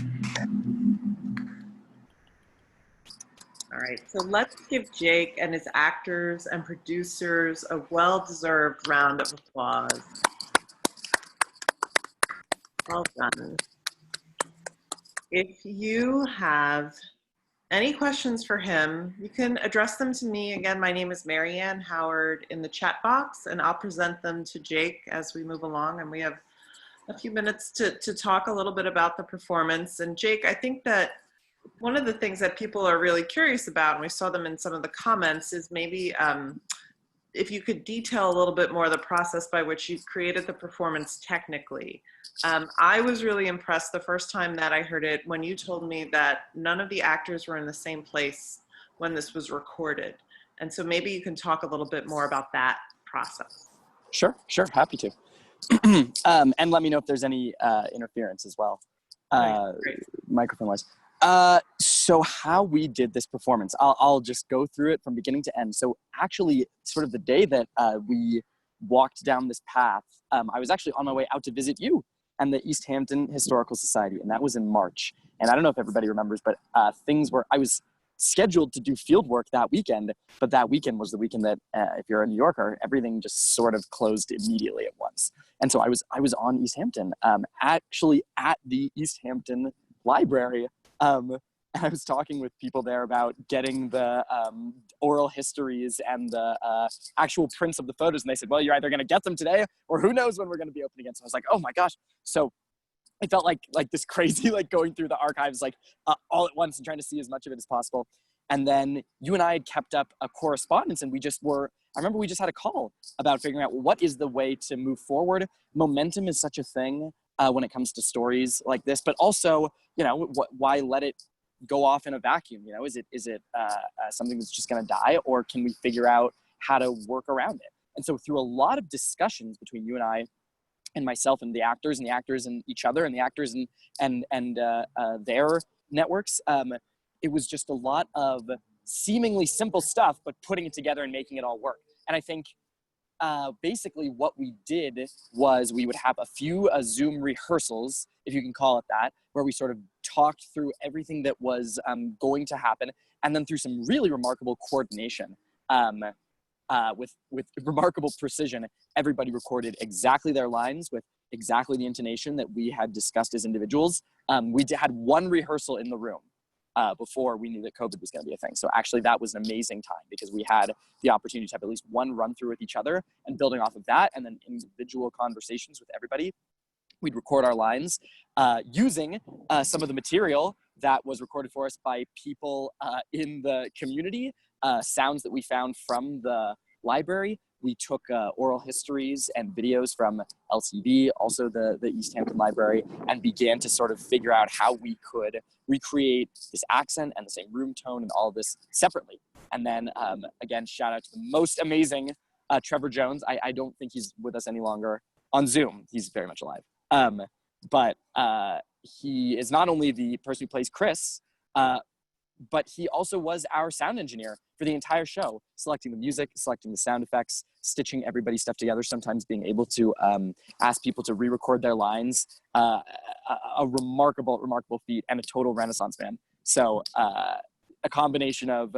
All right, so let's give Jake and his actors and producers a well-deserved round of applause. Well done. If you have any questions for him, you can address them to me. Again, my name is Marianne Howard in the chat box, and I'll present them to Jake as we move along. And we have a few minutes to talk a little bit about the performance. And Jake, I think that one of the things that people are really curious about, and we saw them in some of the comments, is maybe if you could detail a little bit more the process by which you created the performance technically. I was really impressed the first time that I heard it when you told me that none of the actors were in the same place when this was recorded. And so maybe you can talk a little bit more about that process. Sure, happy to. And let me know if there's any interference as well, microphone-wise. So how we did this performance, I'll just go through it from beginning to end. So actually, sort of the day that we walked down this path, I was actually on my way out to visit you and the East Hampton Historical Society, and that was in March. And I don't know if everybody remembers, but I was scheduled to do field work that weekend, but that weekend was the weekend that, if you're a New Yorker, everything just sort of closed immediately at once. And so I was on East Hampton, actually at the East Hampton Library. And I was talking with people there about getting the oral histories and the actual prints of the photos. And they said, well, you're either going to get them today or who knows when we're going to be open again. So I was like, oh my gosh. So it felt like this crazy, going through the archives, all at once and trying to see as much of it as possible. And then you and I had kept up a correspondence, and I remember we just had a call about figuring out what is the way to move forward. Momentum is such a thing when it comes to stories like this, but also, why let it go off in a vacuum? Is it something that's just going to die, or can we figure out how to work around it? And so through a lot of discussions between you and I and myself and the actors and each other and the actors and their networks, it was just a lot of seemingly simple stuff, but putting it together and making it all work. And I think basically what we did was we would have a few Zoom rehearsals, if you can call it that, where we sort of talked through everything that was going to happen, and then through some really remarkable coordination, with remarkable precision, everybody recorded exactly their lines with exactly the intonation that we had discussed as individuals. We had one rehearsal in the room before we knew that COVID was going to be a thing. So actually that was an amazing time because we had the opportunity to have at least one run through with each other, and building off of that and then individual conversations with everybody, we'd record our lines using some of the material that was recorded for us by people in the community, sounds that we found from the library. We took oral histories and videos from LCB, also the East Hampton Library, and began to sort of figure out how we could recreate this accent and the same room tone and all of this separately. And then, again, shout out to the most amazing Trevor Jones. I don't think he's with us any longer on Zoom. He's very much alive. But he is not only the person who plays Chris, but he also was our sound engineer for the entire show, selecting the music, selecting the sound effects, stitching everybody's stuff together, sometimes being able to ask people to re-record their lines. A remarkable, remarkable feat and a total Renaissance man. So a combination of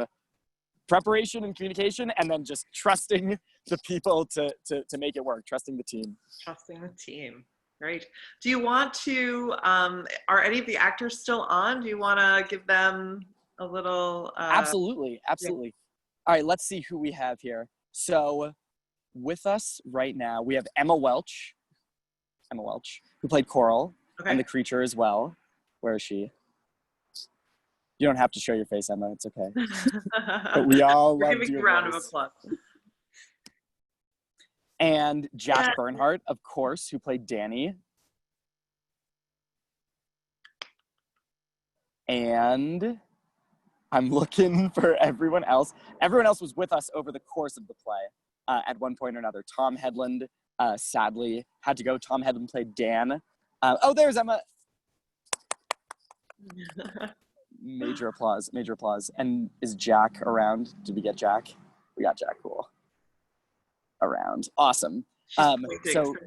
preparation and communication, and then just trusting the people to make it work, trusting the team. Trusting the team. Great. Do you want to, are any of the actors still on? Do you want to give them a little? Absolutely. Absolutely. All right, let's see who we have here. So with us right now, we have Emma Welch, who played Coral and the creature as well. Where is she? You don't have to show your face, Emma. It's okay. But we all We're love giving your you a round of voice. applause. And Jack Bernhardt, of course, who played Danny. And I'm looking for everyone else. Everyone else was with us over the course of the play at one point or another. Tom Headland, sadly, had to go. Tom Headland played Dan. Oh, there's Emma. Major applause, major applause. And is Jack around? Did we get Jack? We got Jack, cool. Around. Awesome. So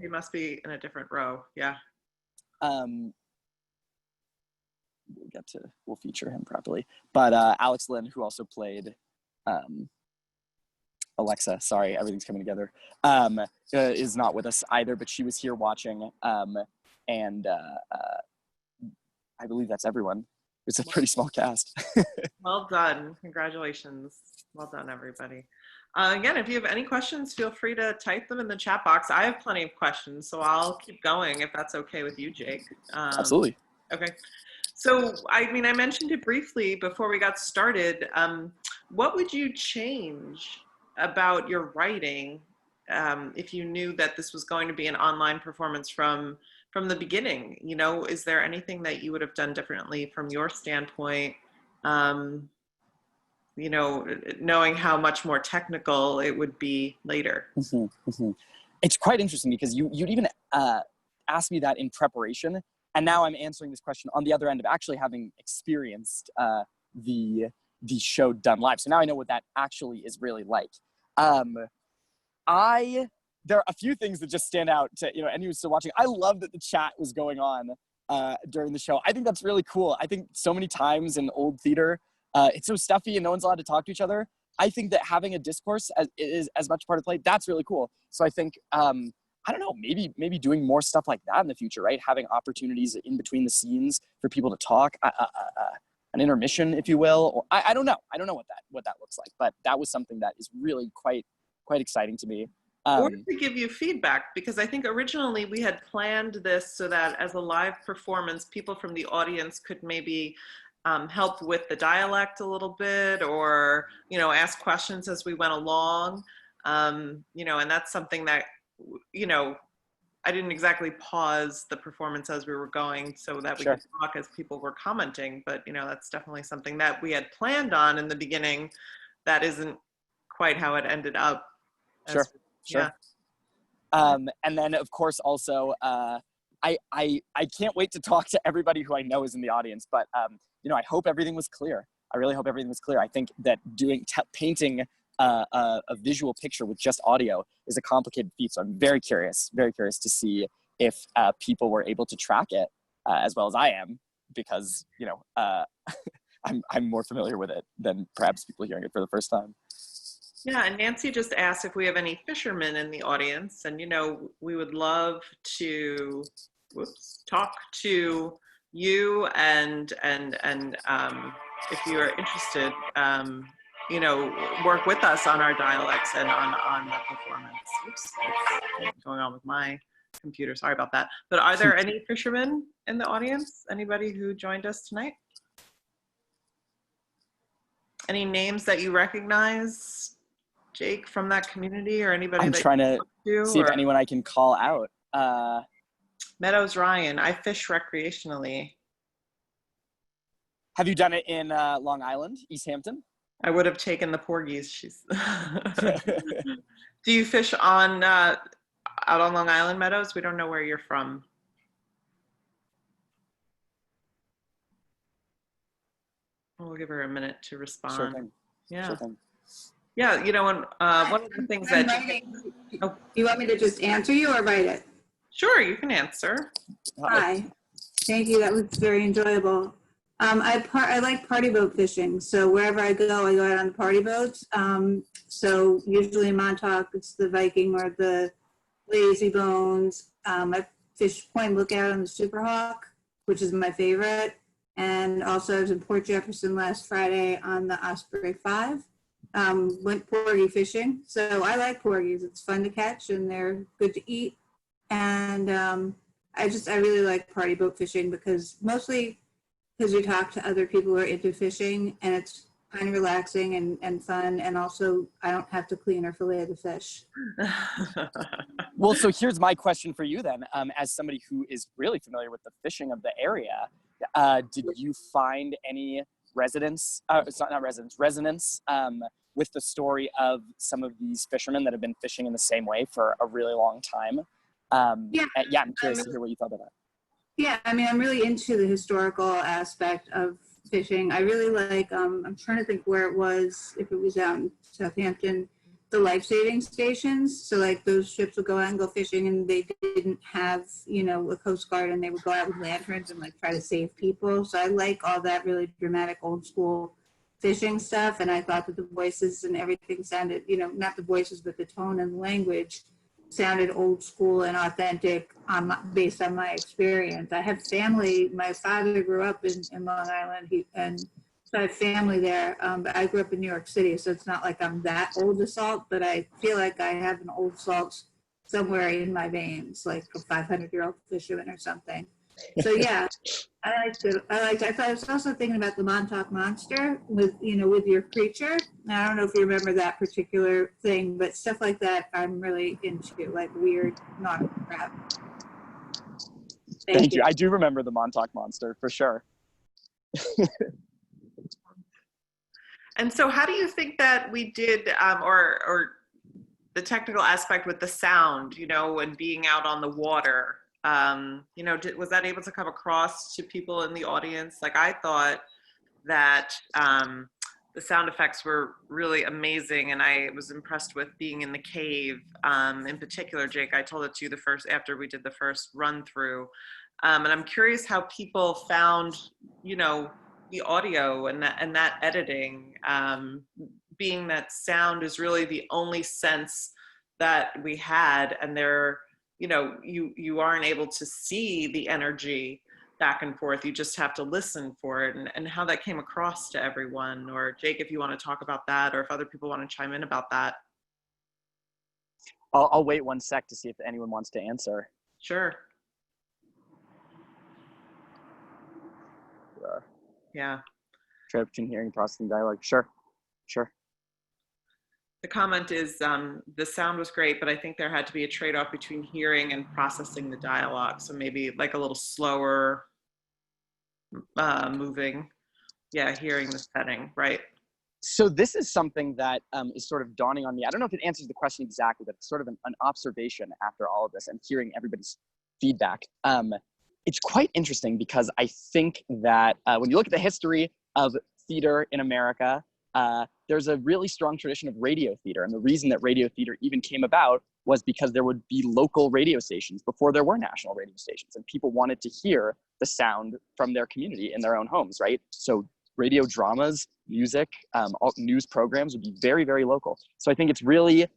he must be in a different row. Yeah. We'll feature him properly. But Alex Lynn, who also played Alexa, sorry, everything's coming together, is not with us either, but she was here watching. And I believe that's everyone. It's a pretty small cast. Well done. Congratulations. Well done, everybody. Again, if you have any questions, feel free to type them in the chat box. I have plenty of questions, so I'll keep going if that's okay with you, Jake. Absolutely. Okay. So, I mean, I mentioned it briefly before we got started. What would you change about your writing if you knew that this was going to be an online performance from the beginning? You know, is there anything that you would have done differently from your standpoint? You know, knowing how much more technical it would be later. Mm-hmm, mm-hmm. It's quite interesting because you'd even asked me that in preparation, and now I'm answering this question on the other end of actually having experienced the show done live. So now I know what that actually is really like. There are a few things that just stand out to, you know, anyone still watching. I love that the chat was going on during the show. I think that's really cool. I think so many times in old theater, it's so stuffy and no one's allowed to talk to each other. I think that having a discourse is as much part of play, that's really cool. So I think, I don't know, maybe doing more stuff like that in the future, right? Having opportunities in between the scenes for people to talk, an intermission, if you will. Or I don't know. I don't know what that looks like, but that was something that is really quite exciting to me. Or to give you feedback, because I think originally we had planned this so that as a live performance, people from the audience could maybe help with the dialect a little bit, or, you know, ask questions as we went along, you know, and that's something that, you know, I didn't exactly pause the performance as we were going so that we could talk as people were commenting, but, you know, that's definitely something that we had planned on in the beginning. That isn't quite how it ended up. Sure. Yeah. And then of course also, I can't wait to talk to everybody who I know is in the audience, but you know, I hope everything was clear. I really hope everything was clear. I think that painting a visual picture with just audio is a complicated feat. So I'm very curious to see if people were able to track it as well as I am, because, you know, I'm more familiar with it than perhaps people hearing it for the first time. Yeah, and Nancy just asked if we have any fishermen in the audience, and, you know, we would love to talk to you, and if you are interested, you know, work with us on our dialects and on the performance. Oops, what's going on with my computer? Sorry about that. But are there any fishermen in the audience? Anybody who joined us tonight? Any names that you recognize, Jake, from that community, or anybody? I'm trying to see if anyone I can call out. Meadows Ryan. I fish recreationally. Have you done it in Long Island, East Hampton? I would have taken the porgies. Do you fish on out on Long Island, Meadows? We don't know where you're from. We'll give her a minute to Sure respond. thing. Yeah. Sure thing. Yeah, you know, one of the things I'm that, writing. Oh. Do you want me to just answer you or write it? sure, you can answer. Hi. Thank you. That was very enjoyable. I like party boat fishing. So wherever I go out on the party boats. So usually in Montauk, it's the Viking or the Lazy Bones. I fish Point Lookout on the Superhawk, which is my favorite. And also I was in Port Jefferson last Friday on the Osprey 5. Went porgy fishing. So I like porgies. It's fun to catch and they're good to eat. And I really like party boat fishing because you talk to other people who are into fishing and it's kind of relaxing and fun. And also I don't have to clean or fillet the fish. Well, so here's my question for you then. As somebody who is really familiar with the fishing of the area, did you find any resonance with the story of some of these fishermen that have been fishing in the same way for a really long time? I'm curious to hear what you thought of that. Yeah, I mean, I'm really into the historical aspect of fishing. I really like, I'm trying to think where it was, if it was out in Southampton, the life-saving stations. So like those ships would go out and go fishing and they didn't have, a Coast Guard and they would go out with lanterns and like try to save people. So I like all that really dramatic old school fishing stuff. And I thought that the voices and everything sounded, not the voices, but the tone and language sounded old school and authentic based on my experience. I have family, my father grew up in Long Island, so I have family there, but I grew up in New York City, so it's not like I'm that old to salt, but I feel like I have an old salt somewhere in my veins, like a 500-year-old fisherman or something. So yeah, I liked it. I was also thinking about the Montauk Monster with your creature. I don't know if you remember that particular thing, but stuff like that I'm really into, like weird nautical crap. Thank you. I do remember the Montauk Monster for sure. And so how do you think that we did, or the technical aspect with the sound, and being out on the water, was that able to come across to people in the audience? Like I thought that the sound effects were really amazing, and I was impressed with being in the cave. In particular, Jake, I told it to you after we did the first run through, and I'm curious how people found, the audio and that editing, being that sound is really the only sense that we had, and you aren't able to see the energy back and forth. You just have to listen for it, and how that came across to everyone. Or Jake, if you want to talk about that, or if other people want to chime in about that. I'll wait 1 sec to see if anyone wants to answer. Sure. Yeah. Trade between hearing, processing, dialogue. Sure. The comment is the sound was great, but I think there had to be a trade-off between hearing and processing the dialogue. So maybe like a little slower moving. Yeah, hearing the setting, right? So this is something that is sort of dawning on me. I don't know if it answers the question exactly, but it's sort of an observation after all of this and hearing everybody's feedback. It's quite interesting because I think that when you look at the history of theater in America, there's a really strong tradition of radio theater. And the reason that radio theater even came about was because there would be local radio stations before there were national radio stations. And people wanted to hear the sound from their community in their own homes, right? So radio dramas, music, all news programs would be very, very local. So I think it's really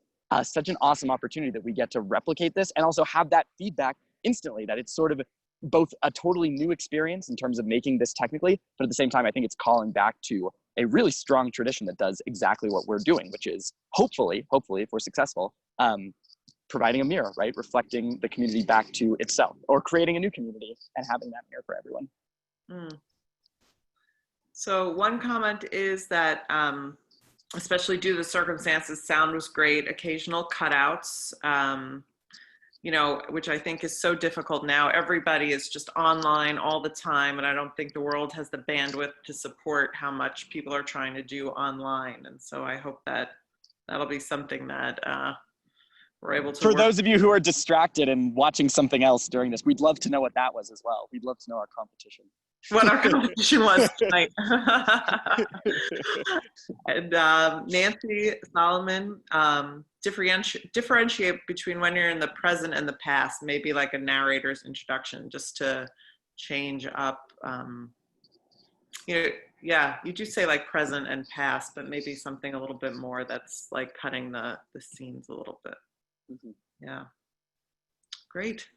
such an awesome opportunity that we get to replicate this and also have that feedback instantly, that it's sort of both a totally new experience in terms of making this technically, but at the same time, I think it's calling back to a really strong tradition that does exactly what we're doing, which is hopefully, if we're successful, providing a mirror, right? Reflecting the community back to itself, or creating a new community and having that mirror for everyone. Mm. So one comment is that, especially due to the circumstances, sound was great, occasional cutouts, which I think is so difficult now. Everybody is just online all the time, and I don't think the world has the bandwidth to support how much people are trying to do online. And so I hope that that'll be something that we're able to For those of you who are distracted and watching something else during this, we'd love to know what that was as well. We'd love to know our competition. what our competition was tonight. And Nancy Solomon, differentiate between when you're in the present and the past, maybe like a narrator's introduction, just to change up. Yeah, you do say like present and past, but maybe something a little bit more that's like cutting the scenes a little bit. Mm-hmm. Yeah, great.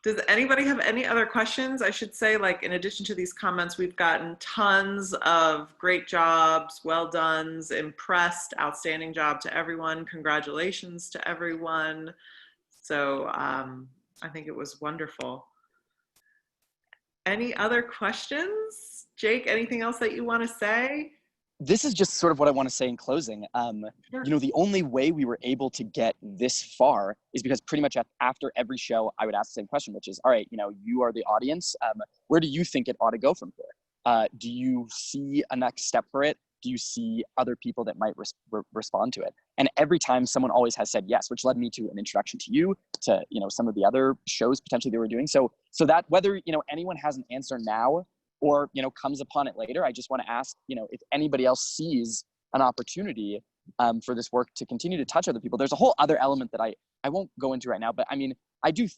Does anybody have any other questions? I should say, like, in addition to these comments, we've gotten tons of great jobs, well done, impressed, outstanding job to everyone, congratulations to everyone. So I think it was wonderful. Any other questions? Jake, anything else that you want to say? This is just sort of what I want to say in closing. Sure. You know, the only way we were able to get this far is because pretty much after every show, I would ask the same question, which is, all right, you know, you are the audience. Where do you think it ought to go from here? Do you see a next step for it? Do you see other people that might respond to it? And every time someone always has said yes, which led me to an introduction to you, to, you know, some of the other shows potentially they were doing. So that whether, you know, anyone has an answer now or, you know, comes upon it later, I just want to ask, you know, if anybody else sees an opportunity for this work to continue to touch other people. There's a whole other element that I won't go into right now, but I mean, I do,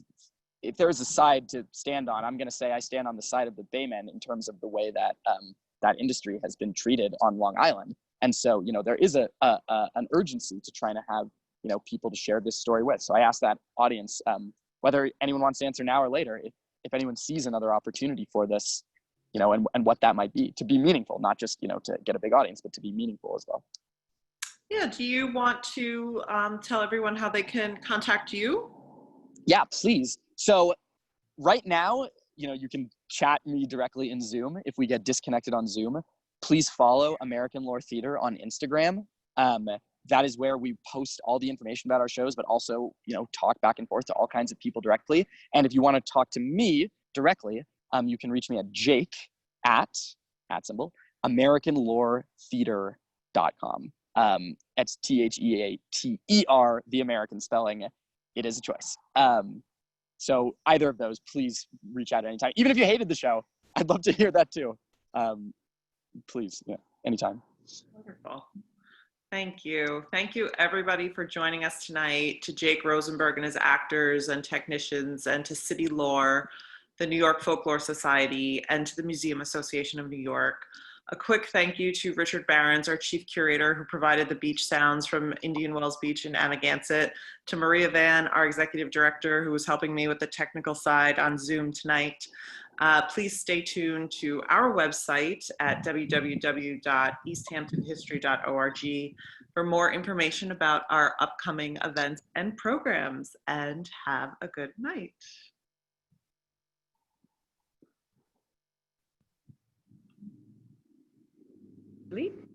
if there's a side to stand on, I'm going to say I stand on the side of the Baymen in terms of the way that that industry has been treated on Long Island. And so, you know, there is an urgency to trying to have, you know, people to share this story with. So I ask that audience, whether anyone wants to answer now or later, if anyone sees another opportunity for this, you know, and what that might be, to be meaningful, not just, you know, to get a big audience, but to be meaningful as well. Yeah, do you want to tell everyone how they can contact you? Yeah, please. So right now, you know, you can chat me directly in Zoom. If we get disconnected on Zoom, please follow American Lore Theater on Instagram. That is where we post all the information about our shows, but also, you know, talk back and forth to all kinds of people directly. And if you want to talk to me directly, you can reach me at Jake at AmericanLoreTheater.com. It's THEATER, the American spelling. It is a choice. So either of those, please reach out anytime. Even if you hated the show, I'd love to hear that too. Please, yeah, anytime. Wonderful. Thank you. Thank you, everybody, for joining us tonight, to Jake Rosenberg and his actors and technicians, and to City Lore, the New York Folklore Society, and to the Museum Association of New York. A quick thank you to Richard Barons, our chief curator, who provided the beach sounds from Indian Wells Beach in Amagansett, to Maria Van, our executive director, who was helping me with the technical side on Zoom tonight. Please stay tuned to our website at www.easthamptonhistory.org for more information about our upcoming events and programs, and have a good night. Sleep.